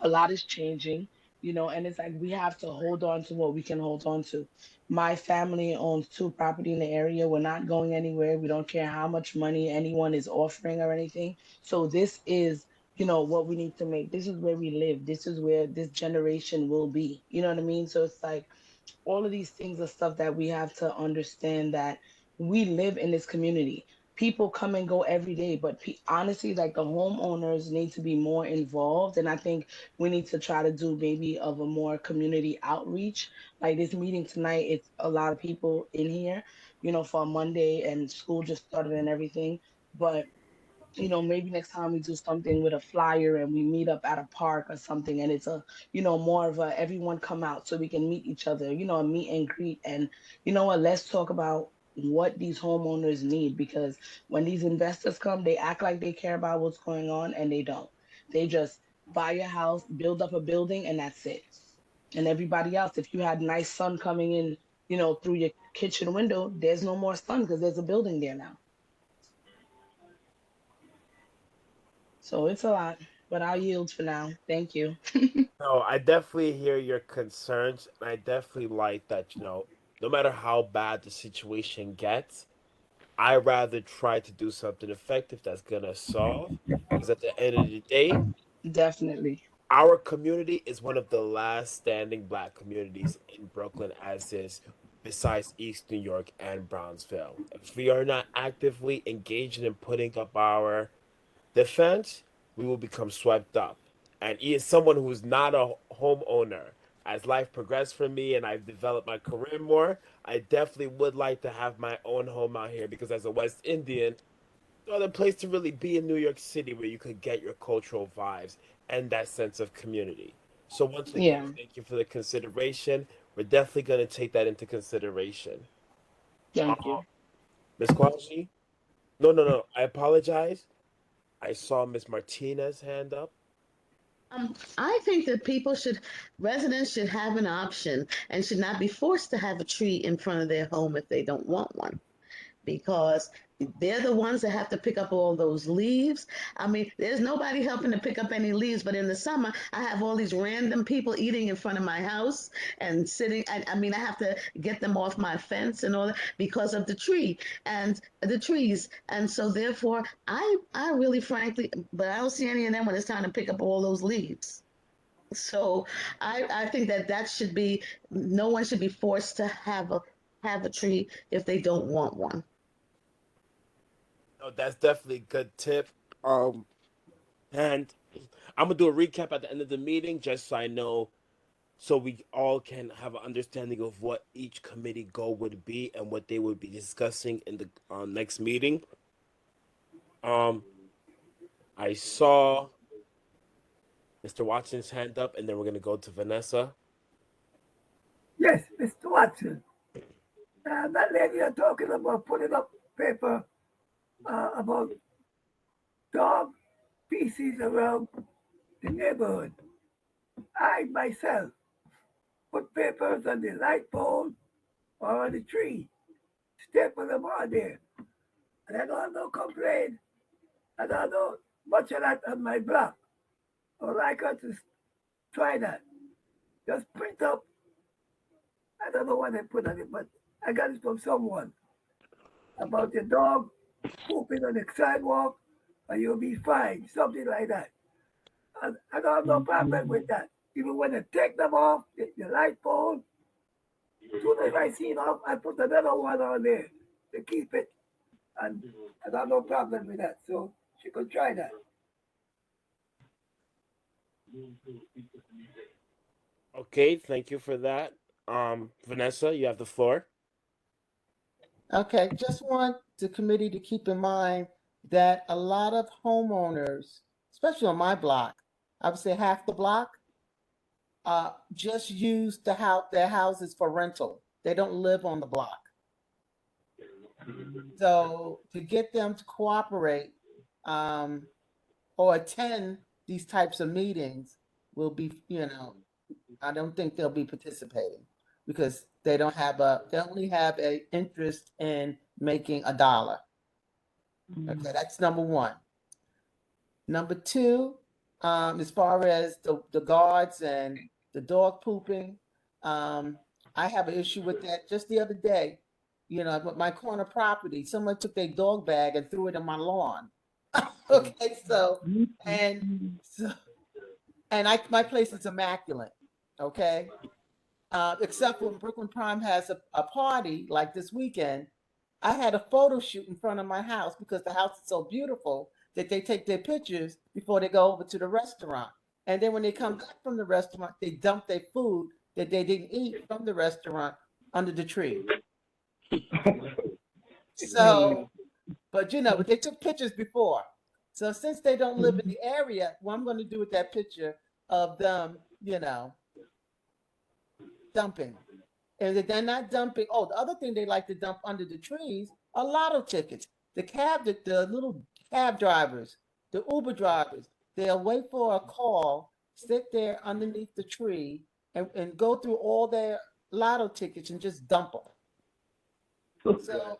a lot is changing, and it's like we have to hold on to what we can hold on to. My family owns two property in the area. We're not going anywhere. We don't care how much money anyone is offering or anything. So this is, what we need to make. This is where we live. This is where this generation will be. You know what I mean? So it's like all of these things are stuff that we have to understand, that we live in this community. People come and go every day, but honestly, like, the homeowners need to be more involved. And I think we need to try to do maybe of a more community outreach. Like this meeting tonight, it's a lot of people in here, for a Monday, and school just started and everything. But maybe next time we do something with a flyer and we meet up at a park or something, and it's a, more of a everyone come out so we can meet each other, a meet and greet. And what, let's talk about what these homeowners need, because when these investors come, they act like they care about what's going on, and they don't. They just buy a house, build up a building, and that's it. And everybody else, if you had nice sun coming in, through your kitchen window, there's no more sun because there's a building there now. So it's a lot. But I'll yield for now. Thank you. No, I definitely hear your concerns, and I definitely like that, no matter how bad the situation gets, I rather try to do something effective that's gonna solve. Because at the end of the day, Definitely. our community is one of the last standing black communities in Brooklyn, as is besides East New York and Brownsville. If we are not actively engaging in putting up our defense, we will become swept up. And he is someone who's not a homeowner. As life progressed for me and I've developed my career more, I definitely would like to have my own home out here because as a West Indian, no other place to really be in New York City where you could get your cultural vibes and that sense of community. So once again, Yeah. thank you for the consideration. We're definitely going to take that into consideration. Uh, Thank you. Ms. Quashi? No, no, no. I apologize. I saw Miss Martinez hand up. I think that residents should have an option and should not be forced to have a tree in front of their home if they don't want one, because they're the ones that have to pick up all those leaves. I mean, there's nobody helping to pick up any leaves, but in the summer, I have all these random people eating in front of my house and sitting. I mean, I have to get them off my fence and all that because of the trees. And so, therefore, I really, frankly, but I don't see any of them when it's time to pick up all those leaves. So I think that should be, no one should be forced to have a tree if they don't want one. No, that's definitely a good tip. And I'm gonna do a recap at the end of the meeting just so I know, so we all can have an understanding of what each committee goal would be and what they would be discussing in the next meeting. Um, I saw Mr. Watson's hand up, and then we're gonna go to Vanessa. Yes, Mr. Watson. That lady you're talking about putting up paper about dog feces around the neighborhood. I myself put papers on the light pole or on the tree, staple them on there. And I don't have no complaint. I don't know much of that on my block. I would like her to try that. Just print up. I don't know what they put on it, but I got it from someone about the dog pooping on the sidewalk and you'll be fine, something like that. And I don't have no problem with that. Even when I take them off, the light pole, as soon as I see it off, I put another one on there to keep it. And I got no problem with that. So she could try that. Okay, thank you for that. Vanessa, you have the floor. Okay, just want the committee to keep in mind that a lot of homeowners, especially on my block, I would say half the block, just use their houses for rental. They don't live on the block. So to get them to cooperate or attend these types of meetings will be, I don't think they'll be participating because they only have a interest in making a dollar. Okay, that's number one. Number two, as far as the guards and the dog pooping, I have an issue with that. Just the other day, with my corner property, someone took their dog bag and threw it in my lawn. Okay, and so, my place is immaculate. Okay, except when Brooklyn Prime has a party like this weekend, I had a photo shoot in front of my house because the house is so beautiful that they take their pictures before they go over to the restaurant. And then when they come back from the restaurant, they dump their food that they didn't eat from the restaurant under the tree. So, but they took pictures before. So since they don't live in the area, what I'm going to do with that picture of them, dumping. And if they're not dumping, the other thing they like to dump under the trees are lotto tickets. The little cab drivers, the Uber drivers, they'll wait for a call, sit there underneath the tree, and go through all their lotto tickets and just dump them. So,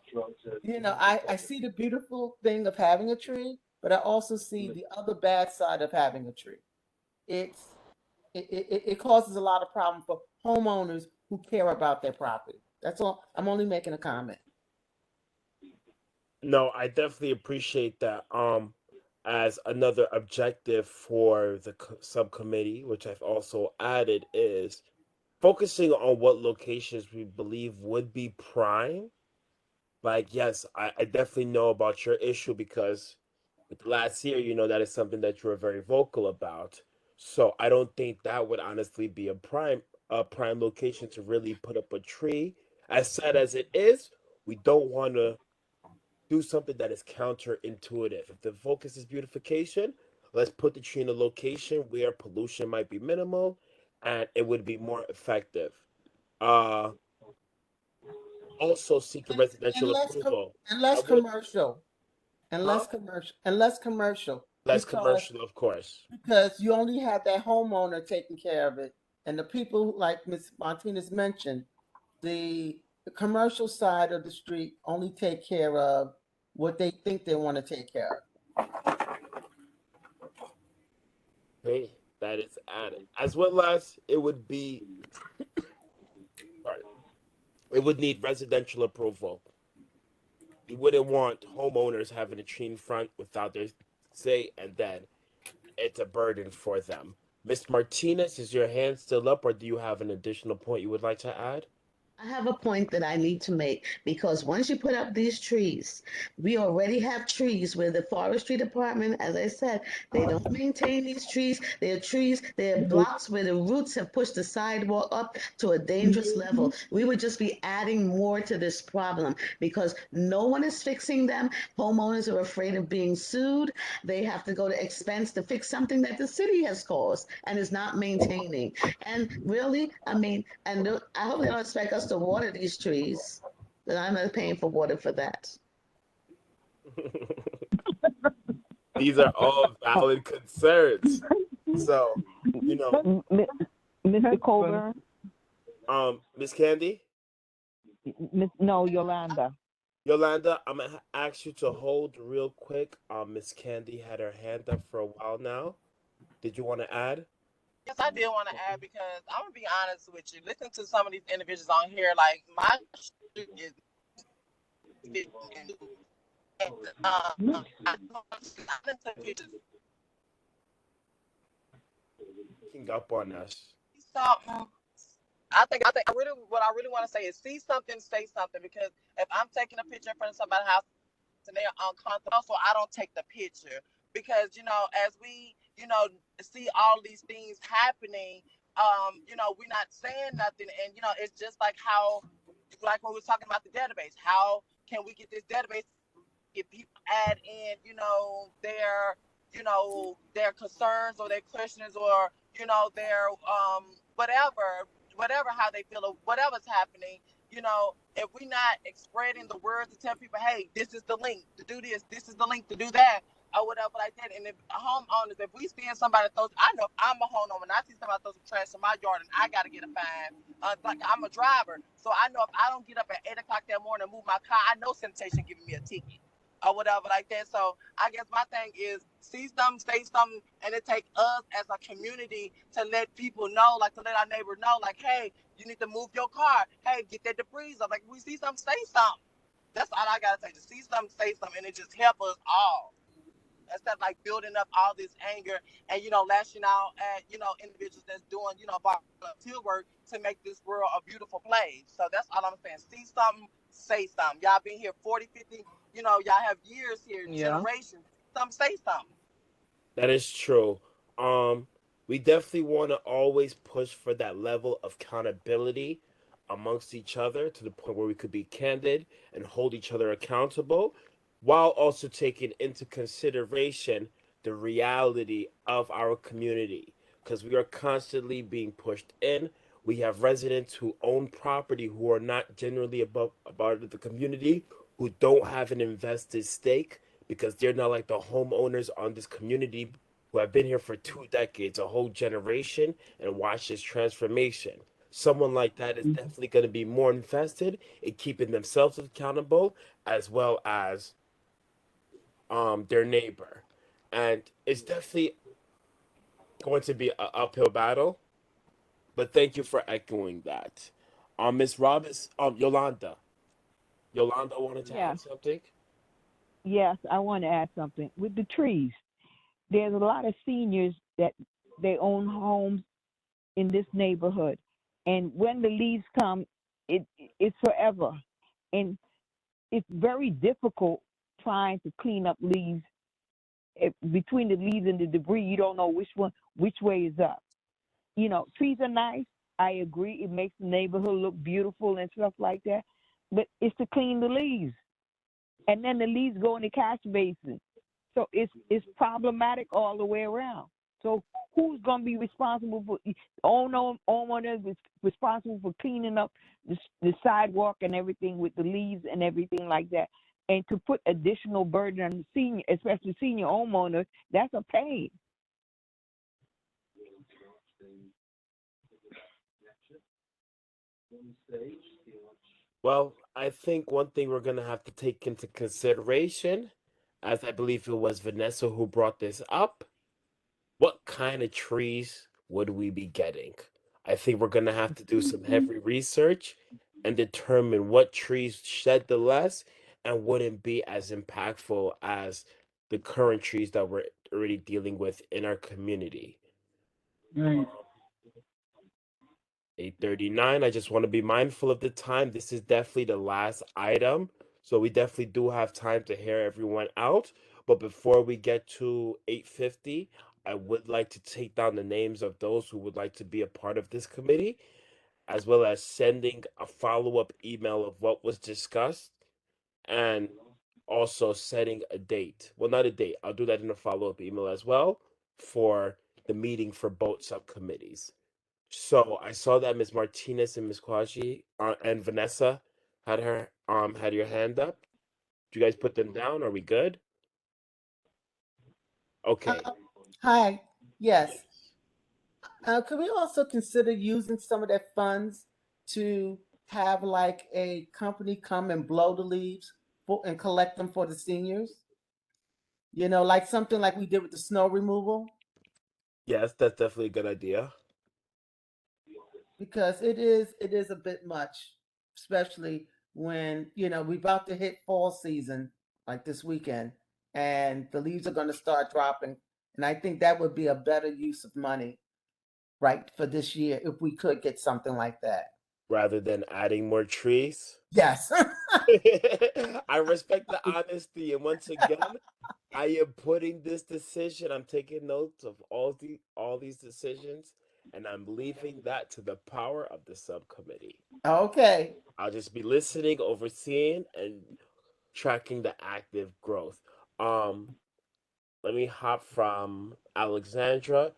I see the beautiful thing of having a tree, but I also see the other bad side of having a tree. It's it causes a lot of problem for homeowners who care about their property. That's all. I'm only making a comment. No, I definitely appreciate that. As another objective for the subcommittee, which I've also added, is focusing on what locations we believe would be prime. Like, yes, I definitely know about your issue because with last year, you know, that is something that you were very vocal about. So I don't think that would honestly be a prime location to really put up a tree. As sad as it is, we don't want to do something that is counterintuitive. If the focus is beautification, let's put the tree in a location where pollution might be minimal and it would be more effective. Uh, Also seeking And, and residential less approval. and I less would, commercial and huh? less commercial and less commercial Less because commercial, of course. you only have that homeowner taking care of it, and the people like Ms. Martinez mentioned, the commercial side of the street only take care of what they think they want to take care of. Okay, that is added. As well as it would be, sorry, it would need residential approval. You wouldn't want homeowners having a tree in front without their say, and then it's a burden for them. Miss Martinez, is your hand still up, or do you have an additional point you would like to add? I have a point that I need to make because once you put up these trees, we already have trees where the forestry department, as I said, they don't maintain these trees. They're blocks where the roots have pushed the sidewalk up to a dangerous level. We would just be adding more to this problem because no one is fixing them. Homeowners are afraid of being sued. They have to go to expense to fix something that the city has caused and is not maintaining. And really, I mean, I hope they don't expect us to water these trees. Then I'm not paying for water for that. These are all valid concerns. So, you know, Mr. Colburn, Miss Candy, no, Yolanda. Yolanda, I'm gonna ask you to hold real quick. Miss Candy had her hand up for a while now. Did you want to add? Yes, I did want to add because I'm gonna be honest with you. Listen to some of these individuals on here, like my street is and, I didn't take pictures. King up on us. Something. I think what I really want to say is see something, say something. Because if I'm taking a picture in front of somebody's house and they're uncomfortable, so I don't take the picture. Because as we see all these things happening, we're not saying nothing, and it's just like how, like when we were talking about the database, how can we get this database if people add in, their concerns or their questions or, their whatever how they feel or whatever's happening, if we're not spreading the word to tell people, hey, this is the link to do this is the link to do that, or whatever like that. And if homeowners, if we see somebody throws, I know I'm a homeowner, and I see somebody throw some trash in my yard and I got to get a fine. Like I'm a driver, so I know if I don't get up at 8 o'clock that morning and move my car, I know sanitation giving me a ticket or whatever like that. So I guess my thing is see something, say something, and it take us as a community to let people know, like to let our neighbor know, like, hey, you need to move your car. Hey, get that debris up. Like we see something, say something. That's all I gotta say. Just see something, say something, and it just help us all. Instead of like building up all this anger and lashing out at individuals that's doing volunteer work to make this world a beautiful place. So that's all I'm saying. See something, say something. Y'all been here 40, 50, y'all have years here, Yeah. generations. Some say something. That is true. Um, we definitely want to always push for that level of accountability amongst each other to the point where we could be candid and hold each other accountable while also taking into consideration the reality of our community because we are constantly being pushed in. We have residents who own property who are not generally above about the community who don't have an invested stake because they're not like the homeowners on this community who have been here for 2 decades, a whole generation, and watched this transformation. Someone like that is definitely going to be more invested in keeping themselves accountable as well as their neighbor. and it's definitely going to be an uphill battle. But thank you for echoing that. Miss Robbins, Yolanda. Yolanda wanted to Yeah, add something. yes, I want to add something. With the trees, there's a lot of seniors that they own homes in this neighborhood, and when the leaves come, it's forever, and it's very difficult trying to clean up leaves. Between the leaves and the debris, you don't know which way is up. Trees are nice. I agree. It makes the neighborhood look beautiful and stuff like that. But it's to clean the leaves, and then the leaves go in the catch basin. So it's problematic all the way around. So who's gonna be responsible for owner is responsible for cleaning up the sidewalk and everything with the leaves and everything like that. And to put additional burden on the senior, especially senior homeowners, that's a pain. Well, I think one thing we're going to have to take into consideration, as I believe it was Vanessa who brought this up, what kind of trees would we be getting? I think we're going to have to do some heavy research and determine what trees shed the less and wouldn't be as impactful as the current trees that we're already dealing with in our community. Right. 8:39. I just want to be mindful of the time. This is definitely the last item. So we definitely do have time to hear everyone out. But before we get to 8:50, I would like to take down the names of those who would like to be a part of this committee, as well as sending a follow-up email of what was discussed and also setting a date. Well, not a date. I'll do that in a follow-up email as well for the meeting for both subcommittees. So I saw that Ms. Martinez and Ms. Kwashi and Vanessa had your hand up. Do you guys put them down? Are we good? Okay. Hi. Yes. Could we also consider using some of that funds to have like a company come and blow the leaves and collect them for the seniors? Like something like we did with the snow removal, Yes, that's definitely a good idea. because it is a bit much, especially when we're about to hit fall season like this weekend, and the leaves are going to start dropping. And I think that would be a better use of money, right, for this year if we could get something like that. Rather than adding more trees. Yes. I respect the honesty, and once again, I am putting this decision. I'm taking notes of all these decisions, and I'm leaving that to the power of the subcommittee. Okay. I'll just be listening, overseeing, and tracking the active growth. Um, Let me hop from Alexandra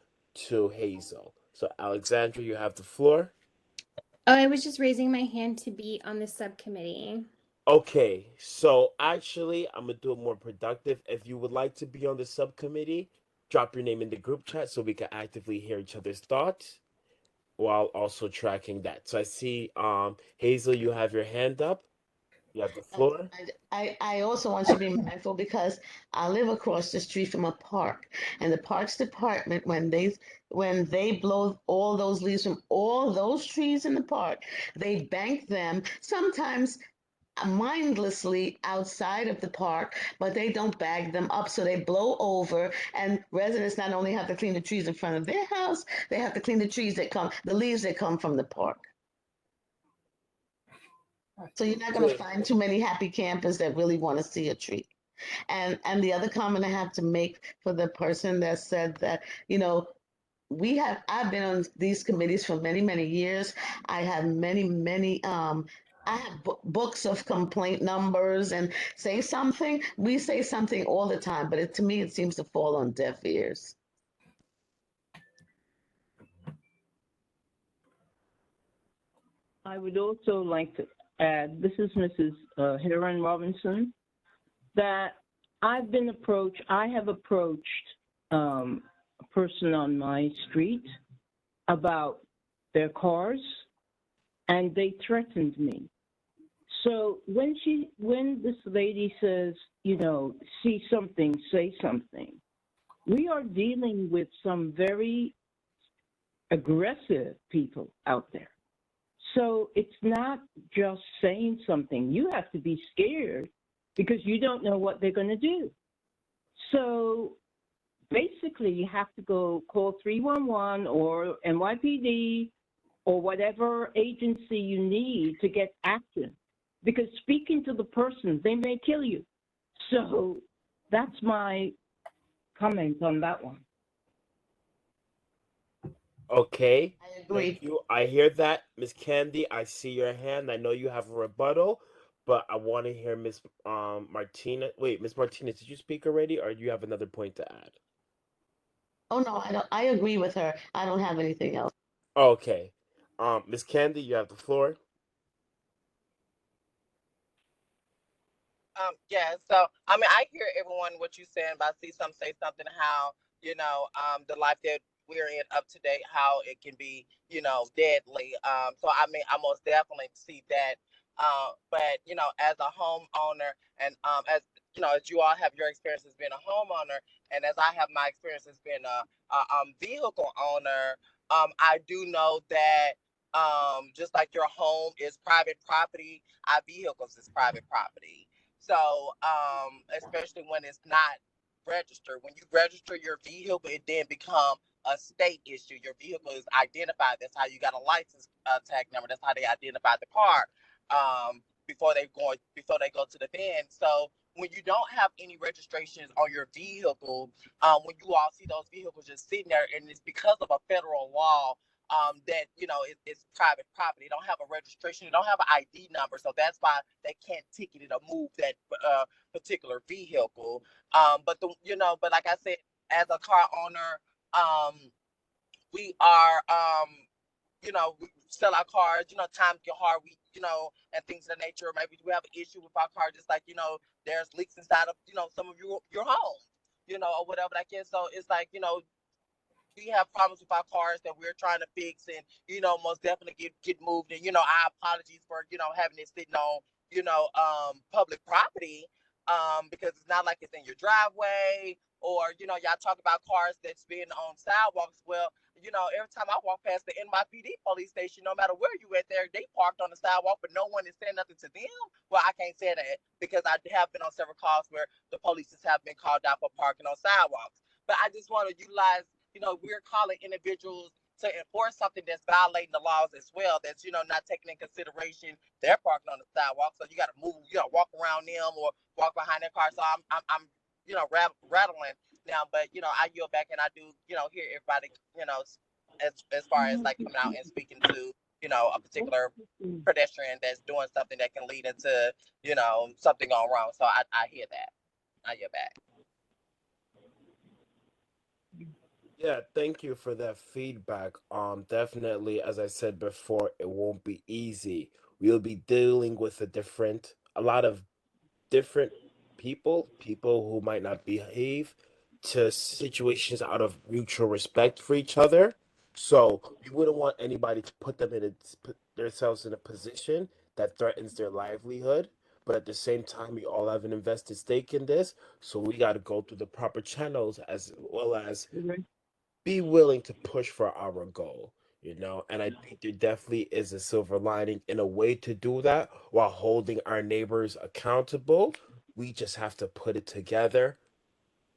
to Hazel. So, Alexandra, you have the floor. Oh, I was just raising my hand to be on the subcommittee. Okay, so actually, I'm gonna do it more productive. If you would like to be on the subcommittee, drop your name in the group chat so we can actively hear each other's thoughts while also tracking that. So I see, Hazel, you have your hand up. You have the floor. I also want you to be mindful because I live across the street from a park, and the Parks Department, when they blow all those leaves from all those trees in the park, they bank them sometimes mindlessly outside of the park, but they don't bag them up, so they blow over, and residents not only have to clean the trees in front of their house, they have to clean the leaves that come from the park. So you're not going to Good. find too many happy campers that really want to see a tree. And the other comment I have to make for the person that said that, I've been on these committees for many, many years. I have many, I have books of complaint numbers, and we say something all the time, but to me, it seems to fall on deaf ears. I would also like to add, this is Mrs. Heron Robinson, that I have approached a person on my street about their cars, and they threatened me. So when this lady says, see something, say something, We are dealing with some very aggressive people out there. So it's not just saying something. You have to be scared because you don't know what they're going to do. So basically, you have to go call 311 or NYPD or whatever agency you need to get action. Because speaking to the person, they may kill you. So that's my comment on that one. Okay, I thank agree. you. I hear that, Miss Candy. I see your hand. I know you have a rebuttal, but I want to hear Miss Martinez. Wait, Miss Martinez, did you speak already, or do you have another point to add? Oh no, I don't. I agree with her. I don't have anything else. Okay, Miss Candy, you have the floor. Yeah, so I mean, I hear everyone what you saying, but I see some say something how the life that we're in up to date, how it can be deadly. So I mean, I most definitely see that. But as a homeowner, and as as you all have your experience as being a homeowner, and as I have my experience as being a vehicle owner, I do know that just like your home is private property, our vehicles is private property. So, especially when it's not registered, when you register your vehicle, it then become a state issue. Your vehicle is identified. That's how you got a license tag number. That's how they identify the car before they go to the van. So when you don't have any registrations on your vehicle, when you all see those vehicles just sitting there, and it's because of a federal law that it's private property. They don't have a registration. They don't have an ID number, so that's why they can't ticket it or move that particular vehicle. But like I said, as a car owner, we are we sell our cars. Times get hard. And things of that nature. Maybe we have an issue with our car, just like there's leaks inside of some of your home, or whatever that is. So it's like we have problems with our cars that we're trying to fix, and most definitely get moved. And our apologies for having it sitting on public property, because it's not like it's in your driveway, or y'all talk about cars that's been on sidewalks. Well, every time I walk past the NYPD police station, no matter where you at there, they parked on the sidewalk, but no one is saying nothing to them. Well, I can't say that because I have been on several calls where the police have been called out for parking on sidewalks. But I just want to utilize, we're calling individuals to enforce something that's violating the laws as well. That's not taking in consideration they're parking on the sidewalk, so you got to move, walk around them or walk behind their car. So I'm rattling now, but I yield back, and I do hear everybody as far as like coming out and speaking to a particular pedestrian that's doing something that can lead into something going wrong. So I hear that. I yield back. Yeah, thank you for that feedback. Definitely, as I said before, it won't be easy. We'll be dealing with a lot of different people who might not behave to situations out of mutual respect for each other. So we wouldn't want anybody to put themselves in a position that threatens their livelihood. But at the same time, we all have an invested stake in this, so we got to go through the proper channels as well as be willing to push for our goal. And I think there definitely is a silver lining in a way to do that while holding our neighbors accountable. We just have to put it together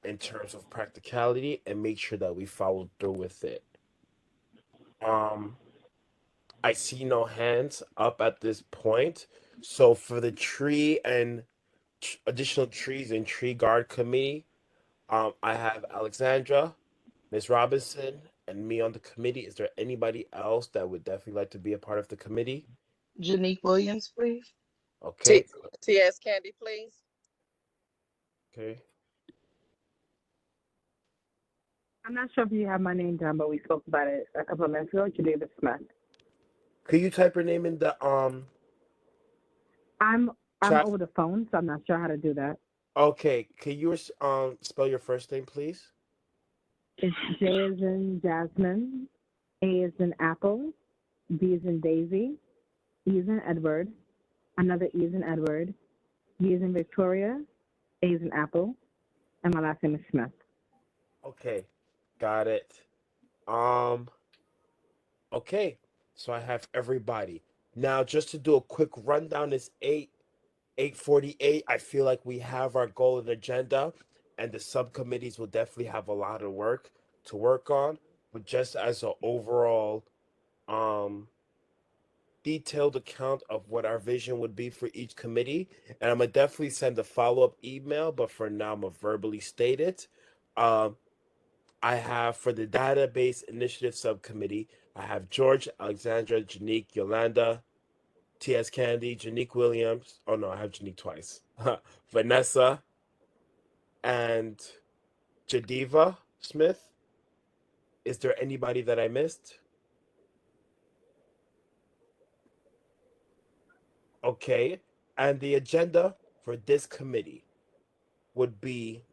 in terms of practicality and make sure that we follow through with it. um I see no hands up at this point, so for the tree and additional trees and tree guard committee, I have Alexandra, Miss Robinson, and me on the committee. Is there anybody else that would definitely like to be a part of the committee? Janique Williams, please. Okay, T- TS Candy, please. okay. I'm not sure if you have my name down, but we spoke about it a couple of minutes ago. Geneva Smith. Could you type your name in the I'm chat? over the phone, so I'm not sure how to do that. Okay, can you spell your first name, please? It's J as in Jasmine, A as in Apple, B as in Daisy, E as in Edward, another E as in Edward, V as in Victoria, A as in Apple, and my last name is Smith. Okay, got it. Um, okay, so I have everybody. Now, just to do a quick rundown, it's 8:48. I feel like we have our goal and agenda, and the subcommittees will definitely have a lot of work to work on. But just as an overall um detailed account of what our vision would be for each committee, and I'm gonna definitely send a follow-up email, but for now I'm gonna verbally state it. Um, I have for the Database Initiative Subcommittee, I have George, Alexandra, Janique, Yolanda, T.S. Candy, Janique Williams. Oh no, I have Janique twice. Vanessa and Jadiva Smith. Is there anybody that I missed? Okay. And the agenda for this committee would be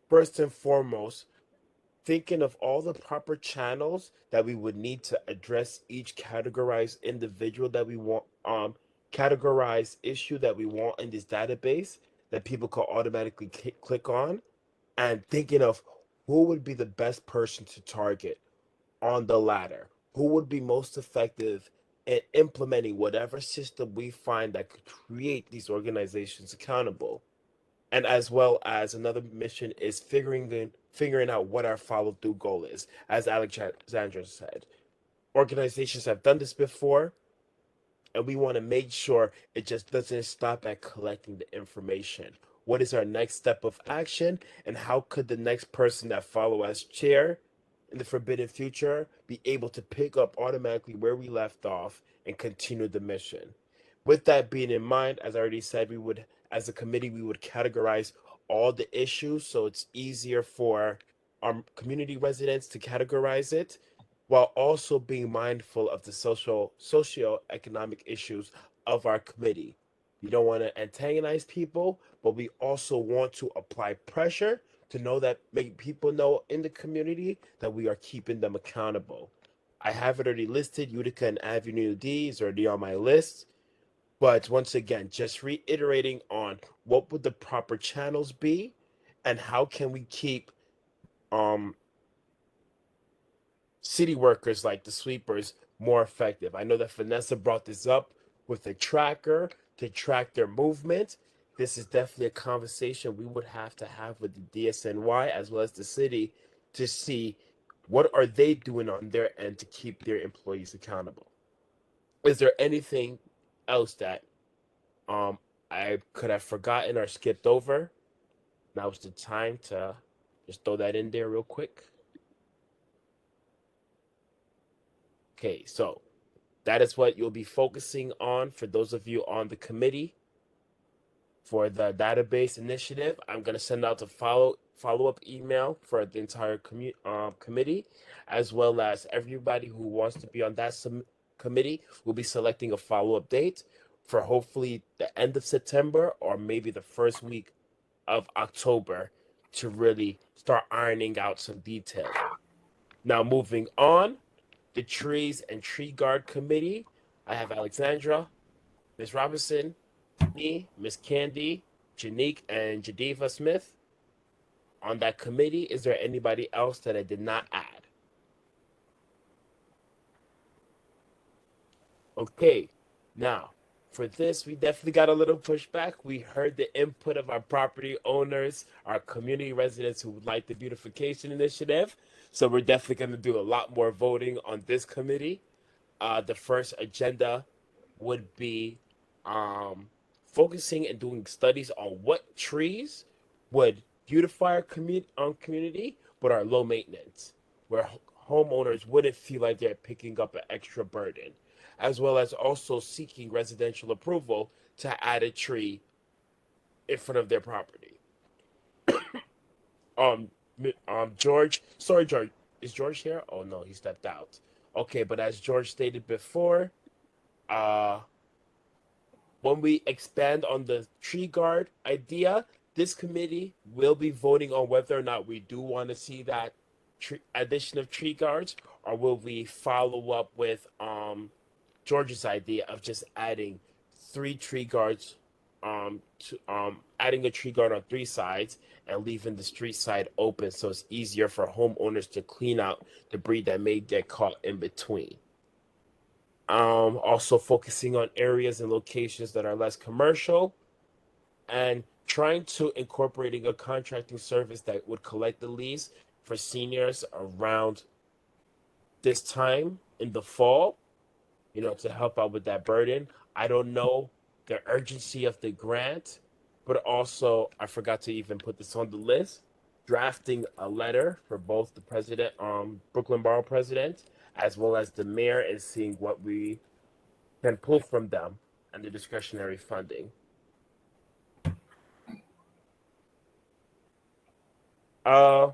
first and foremost thinking of all the proper channels that we would need to address each categorized individual that we want, categorized issue that we want in this database that people can automatically click on, and thinking of who would be the best person to target on the ladder, who would be most effective in implementing whatever system we find that could create these organizations accountable. And as well as another mission is figuring out what our follow through goal is. As Alexandra said, organizations have done this before, and we want to make sure it just doesn't stop at collecting the information. What is our next step of action, and how could the next person that follow as chair in the forbidden future be able to pick up automatically where we left off and continue the mission? With that being in mind, as I already said, we would, as a committee, we would categorize all the issues so it's easier for our community residents to categorize it, while also being mindful of the socio-economic issues of our committee. We don't want to antagonize people, but we also want to apply pressure to know that make people know in the community that we are keeping them accountable. I have it already listed. Utica and Avenue D is already on my list. But once again, just reiterating on what would the proper channels be and how can we keep um city workers like the sweepers more effective. I know that Vanessa brought this up with a tracker to track their movement. This is definitely a conversation we would have to have with the DSNY as well as the city to see what are they doing on their end to keep their employees accountable. Is there anything else that um I could have forgotten or skipped over? Now's the time to just throw that in there real quick. Okay, so that is what you'll be focusing on for those of you on the committee for the database initiative. I'm going to send out a follow-up email for the entire committee, as well as everybody who wants to be on that committee will be selecting a follow-up date for hopefully the end of September or maybe the first week of October to really start ironing out some details. Now, moving on, the Trees and Tree Guard Committee. I have Alexandra, Miss Robinson, me, Miss Candy, Janique, and Jadiva Smith on that committee. Is there anybody else that I did not add? Okay, now for this, we definitely got a little pushback. We heard the input of our property owners, our community residents who would like the beautification initiative. So we're definitely going to do a lot more voting on this committee. The first agenda would be um, focusing and doing studies on what trees would beautify our community but are low maintenance, where homeowners wouldn't feel like they're picking up an extra burden, as well as also seeking residential approval to add a tree in front of their property. Um, George, sorry, George, is George here? Oh no, he stepped out. Okay, but as George stated before, uh, when we expand on the tree guard idea, this committee will be voting on whether or not we do want to see that addition of tree guards, or will we follow up with George's idea of just adding 3 tree guards adding a tree guard on 3 sides and leaving the street side open so it's easier for homeowners to clean out debris that may get caught in between. Also focusing on areas and locations that are less commercial and trying to incorporating a contracting service that would collect the leaves for seniors around this time in the fall, to help out with that burden. I don't know the urgency of the grant, but also I forgot to even put this on the list. Drafting a letter for both the president, Brooklyn Borough president, as well as the mayor, and seeing what we can pull from them and the discretionary funding. Uh,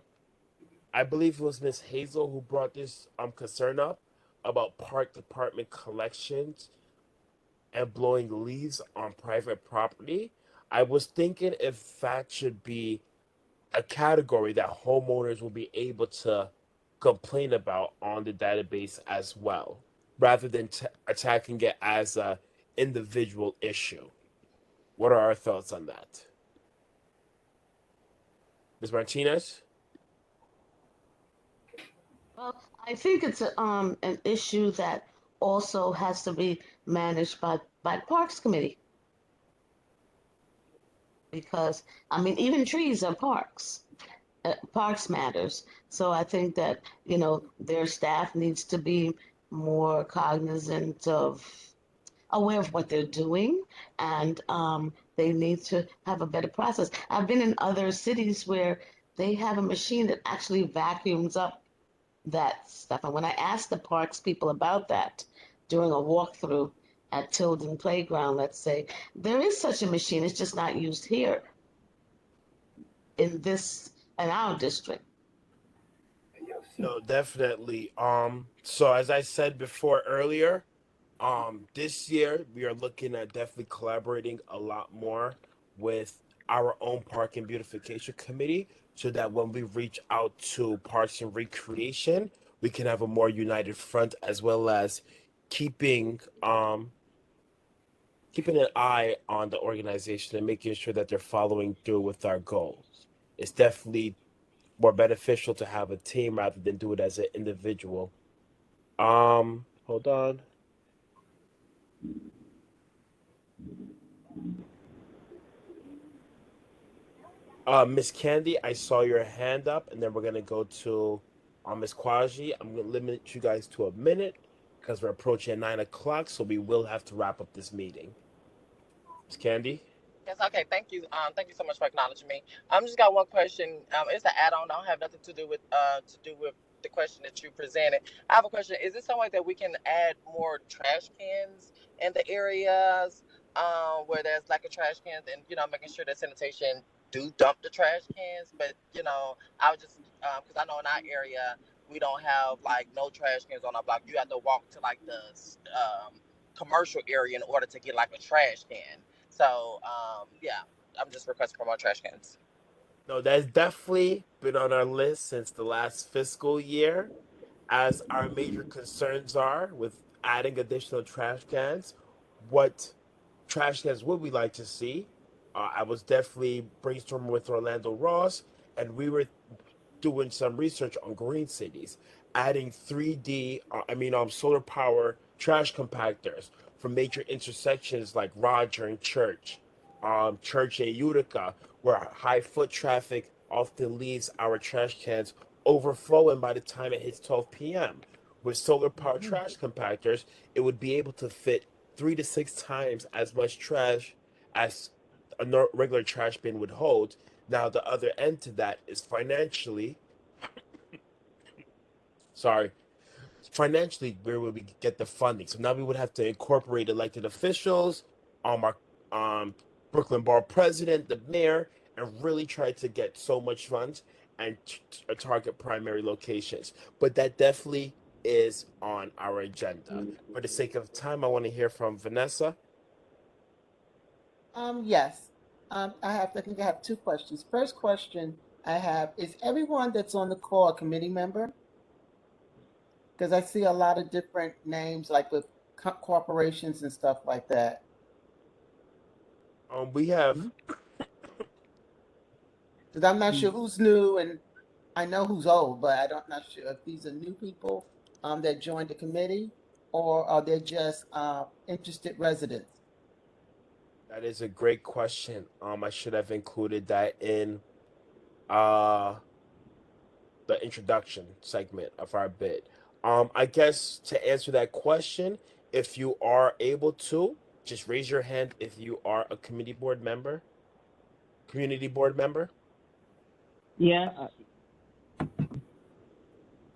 I believe it was Miss Hazel who brought this concern up about park department collections and blowing leaves on private property. I was thinking if that should be a category that homeowners will be able to complain about on the database as well, rather than attacking it as a individual issue. What are our thoughts on that, Ms. Martinez? Well, I think it's an issue that also has to be managed by Parks Committee because I mean even trees are parks. Parks matters. So I think that their staff needs to be more cognizant of aware of what they're doing and they need to have a better process. I've been in other cities where they have a machine that actually vacuums up that stuff. And when I asked the parks people about that during a walkthrough at Tilden Playground, let's say, there is such a machine. It's just not used here in our district. No, definitely. So as I said before earlier, this year we are looking at definitely collaborating a lot more with our own park and beautification committee so that when we reach out to parks and recreation, we can have a more united front as well as keeping keeping an eye on the organization and making sure that they're following through with our goals. It's definitely more beneficial to have a team rather than do it as an individual. Hold on. Miss Candy, I saw your hand up, and then we're gonna go to Miss Kwaji. I'm gonna limit you guys to a minute because we're approaching 9 o'clock, so we will have to wrap up this meeting. Miss Candy. Yes, okay. Thank you so much for acknowledging me. Just got one question. It's an add-on. Don't have nothing to do with the question that you presented. I have a question. Is there some way that we can add more trash cans in the areas where there's lack of trash cans, and making sure that sanitation do dump the trash cans? But I was just because I know in our area we don't have like no trash cans on our block. You have to walk to like the commercial area in order to get like a trash can. So, yeah, I'm just requesting for more trash cans. No, that's definitely been on our list since the last fiscal year, as our major concerns are with adding additional trash cans. What trash cans would we like to see? I was definitely brainstorming with Orlando Ross, and we were doing some research on green cities, adding 3D, solar power trash compactors for major intersections like Roger and Church, Church and Utica, where high foot traffic often leaves our trash cans overflowing by the time it hits 12 p.m. With solar power trash compactors, it would be able to fit 3 to 6 times as much trash as a regular trash bin would hold. Now, the other end to that is sorry, financially, where would we get the funding? So now we would have to incorporate elected officials, our Brooklyn Borough president, the mayor, and really try to get so much funds and target primary locations. But that definitely is on our agenda. For the sake of time, I want to hear from Vanessa. Yes. I think I have two questions. First question I have is everyone that's on the call a committee member? Because I see a lot of different names, like with corporations and stuff like that. We have Because I'm not sure who's new, and I know who's old, but I don't not sure if these are new people that joined the committee, or are they just interested residents? that is a great question. I should have included that in uh the introduction segment of our bid. I guess to answer that question, if you are able to, just raise your hand if you are a community board member. Yeah.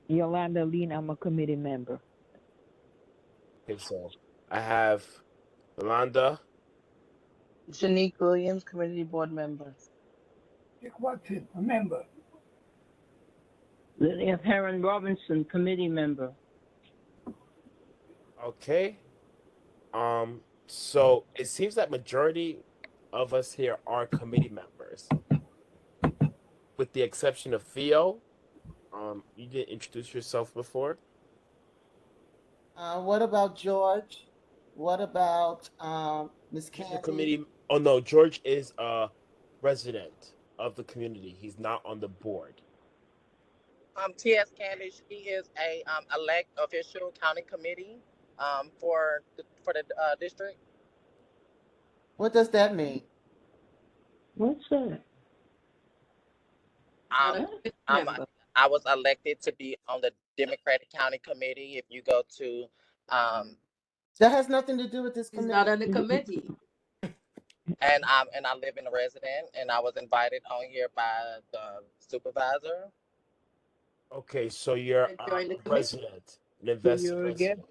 Yolanda Lean, I'm a committee member. Okay, so I have Yolanda. Shanique Williams, community board member. Dick Watson, a member. Lydia Heron Robinson, committee member. Okay. So it seems that majority of us here are committee members, with the exception of Theo. You didn't introduce yourself before. What about George? What about Miss He's a Candy? committee. Oh no, George is a resident of the community. He's not on the board. T.S. Candy, she is a elect official county committee for the district. What does that mean? What's that? Not a Um, committee um, member. I was elected to be on the Democratic County Committee. If you go to, um, That has nothing to do with this He's not committee. on the committee. and I live in a resident, and I was invited on here by the supervisor. Okay, so you're And a join the committee. resident, an So invested you're a guest resident.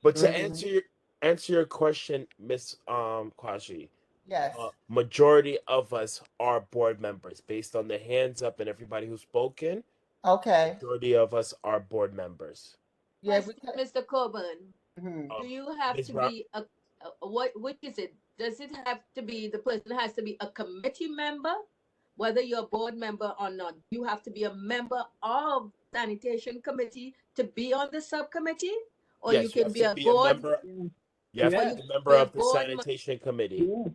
But to resident. answer your question, Miss Kwashi, Yes. majority of us are board members based on the hands up and everybody who's spoken. Okay. Majority of us are board members. Yeah. Question, Mr. Coburn, Mhm. do you have Ms. to Brown, be what is it? Does it have to be the person has to be a committee member, whether you're a board member or not? You have to be a member of sanitation committee to be on the subcommittee, or you yes, you can have be to a be a board, member. Yeah. You have or to you be Yes. a can member be a of the board, sanitation committee. Yes.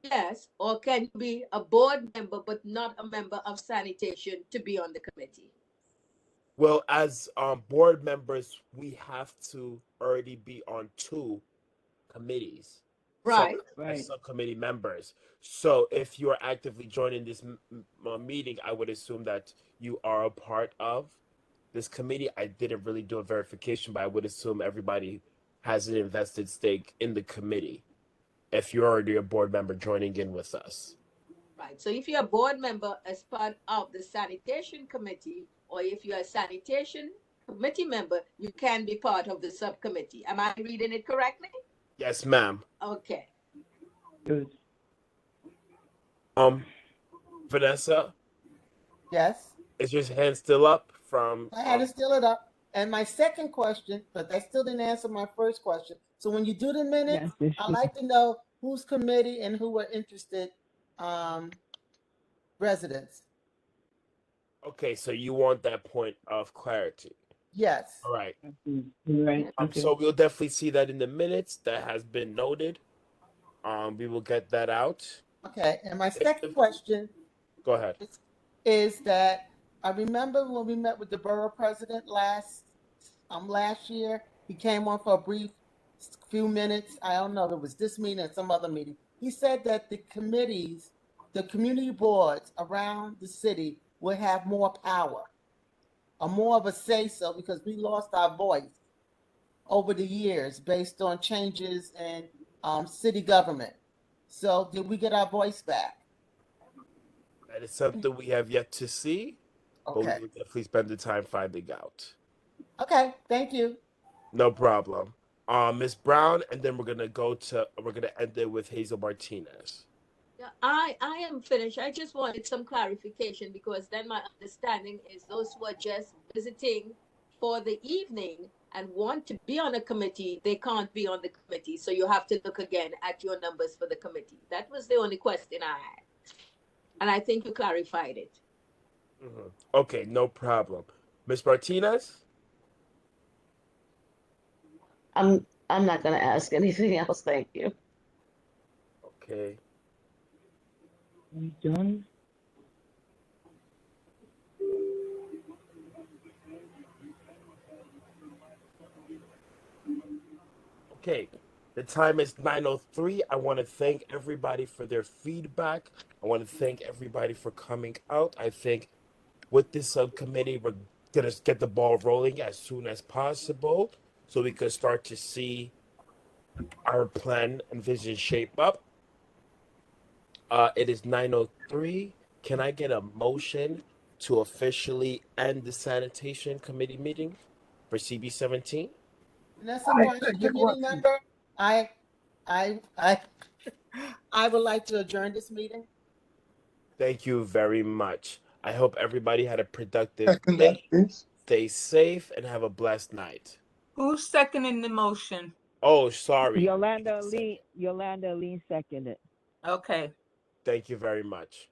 yes, or can you be a board member but not a member of sanitation to be on the committee? Well, as board members, we have to already be on two committees, sub Right. as Right. subcommittee members. So if you are actively joining this meeting, I would assume that you are a part of this committee. I didn't really do a verification, but I would assume everybody has an invested stake in the committee if you're already a board member joining in with us. Right. So if you're a board member as part of the sanitation committee, or if you're a sanitation committee member, you can be part of the subcommittee. Am I reading it correctly? Yes, ma'am. Okay. Good. Vanessa, Yes. is your hand still up from I had to still it up. And my second question, but that still didn't answer my first question. So when you do the minutes, Yes. I like to know who's committee and who are interested residents. Okay, so you want that point of clarity. Yes. All right. Right. Okay. So we'll definitely see that in the minutes. That has been noted. We will get that out. Okay. And my second question Go ahead. is that I remember when we met with the borough president last year. He came on for a brief few minutes. I don't know if it was this meeting or some other meeting. He said that the committees, the community boards around the city will have more power or more of a say so because we lost our voice over the years based on changes in city government. So did we get our voice back? That is something we have yet to see, but we Okay. will definitely spend the time finding out. Okay. Thank you. No problem. Miss Brown, and then we're gonna end it with Hazel Martinez. Yeah, I am finished. I just wanted some clarification because then my understanding is those who are just visiting for the evening and want to be on a committee, they can't be on the committee. So you have to look again at your numbers for the committee. That was the only question I had. And I think you clarified it. Okay, no problem. Miss Martinez? I'm not gonna ask anything else. Thank you. Okay. You done? Okay. The time is 9:03. I want to thank everybody for their feedback. I want to thank everybody for coming out. I think with this subcommittee, we're gonna get the ball rolling as soon as possible so we can start to see our plan and vision shape up. It is 9:03. Can I get a motion to officially end the sanitation committee meeting for CB 17? Vanessa I Watson, second committee Watson. member, I, I, I would like to adjourn this meeting. Thank you very much. I hope everybody had a productive Second that, day. please. Stay safe and have a blessed night. Who's seconding the motion? Oh, sorry. Yolanda Lee seconded. Okay. Thank you very much.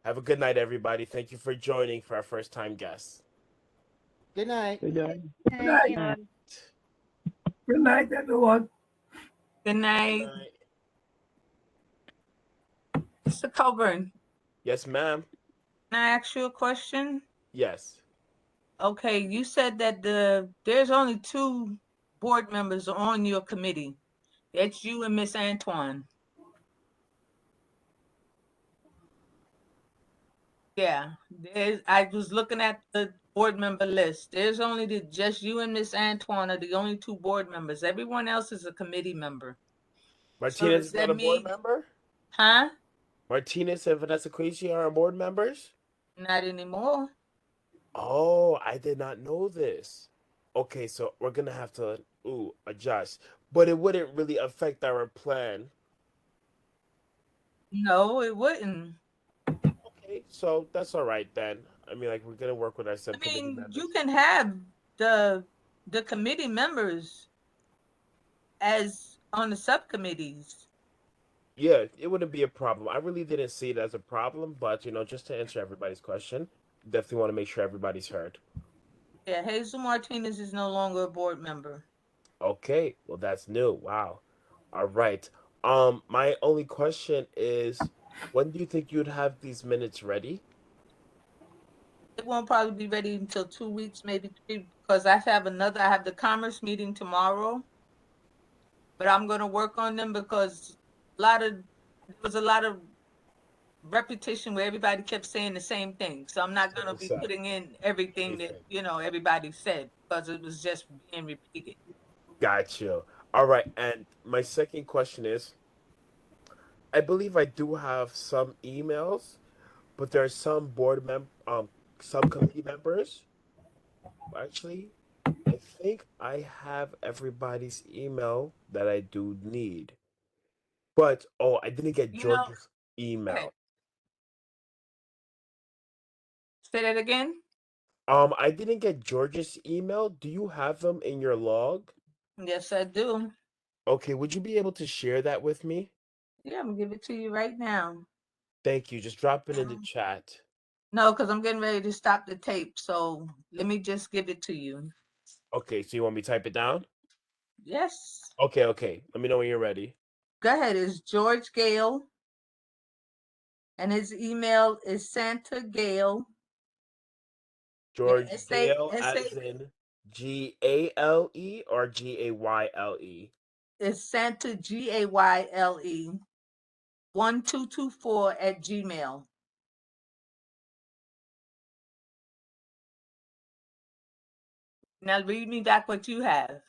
Have a good night, everybody. Thank you for joining for our first time guests. Good night. Good night. Good night. Uh, Good night, everyone. Good night. Night. Mr. Coburn, Yes, ma'am. can I ask you a question? Yes. Okay, you said that there's only two board members on your committee. That's you and Miss Antoine. Yeah, I was looking at the board member list. There's only just you and Miss Antoine are the only two board members. Everyone else is a committee member. So Martinez does is not that a board mean, member? huh? Martinez and Vanessa Quincy are board members? Not anymore. Oh, I did not know this. Okay, so we're gonna have to adjust. But it wouldn't really affect our plan. No, it wouldn't. Okay, so that's all right then. I mean, like we're gonna work with our I subcommittee mean, you members. can have the the committee members as on the subcommittees. Yeah, it wouldn't be a problem. I really didn't see it as a problem, but just to answer everybody's question, definitely want to make sure everybody's heard. Yeah, Hazel Martinez is no longer a board member. Okay, well that's new. Wow. All right. My only question is, when do you think you'd have these minutes ready? It won't probably be ready until 2 weeks, maybe three, because I have the commerce meeting tomorrow, but I'm gonna work on them because there was a lot of repetition where everybody kept saying the same thing. So I'm not gonna Same be set. putting in everything that, Everything. everybody said because it was just being repeated. Got you. All right. And my second question is, I believe I do have some emails, but there are some subcommittee members. Actually, I think I have everybody's email that I do need. But I didn't get You know, George's go ahead. email. Say that again. I didn't get George's email. Do you have them in your log? Yes, I do. Okay, would you be able to share that with me? Yeah, I'm gonna give it to you right now. Thank you. Just drop it in the chat. No, because I'm getting ready to stop the tape. So let me just give it to you. Okay, so you want me to type it down? Yes. Okay, okay. Let me know when you're ready. Go ahead. It's George Gale, and his email is Santa Gale. Yeah, George Gale, as in Gale or Gayle. It's Santa Gayle 1224 at Gmail. Now read me back what you have.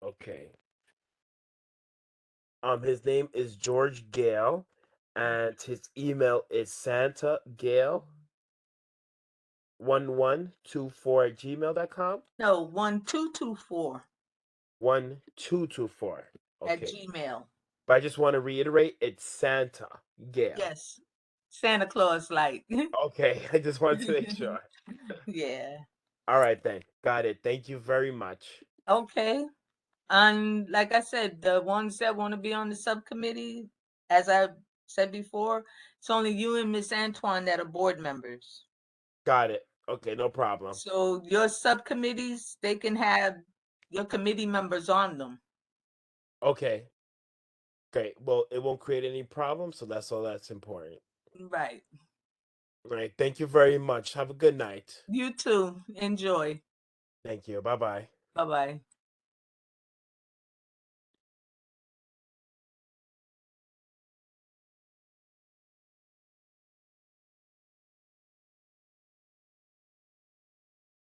Okay. His name is George Gale, and his email is Santa Gale 1124 at gmail.com. No, 1224 1224. at Okay. Gmail. But I just want to reiterate, it's Santa Gale. Yes. Santa Claus like. Okay, I just wanted to make sure. Yeah. All right then. Got it. Thank you very much. Okay. And like I said, the ones that want to be on the subcommittee, as I said before, it's only you and Miss Antoine that are board members. Got it. Okay, no problem. So your subcommittees, they can have your committee members on them. Okay. Great. Well, it won't create any problems, so that's all that's important. Right. All right. Thank you very much. Have a good night. You too. Enjoy. Thank you. Bye bye. Bye bye.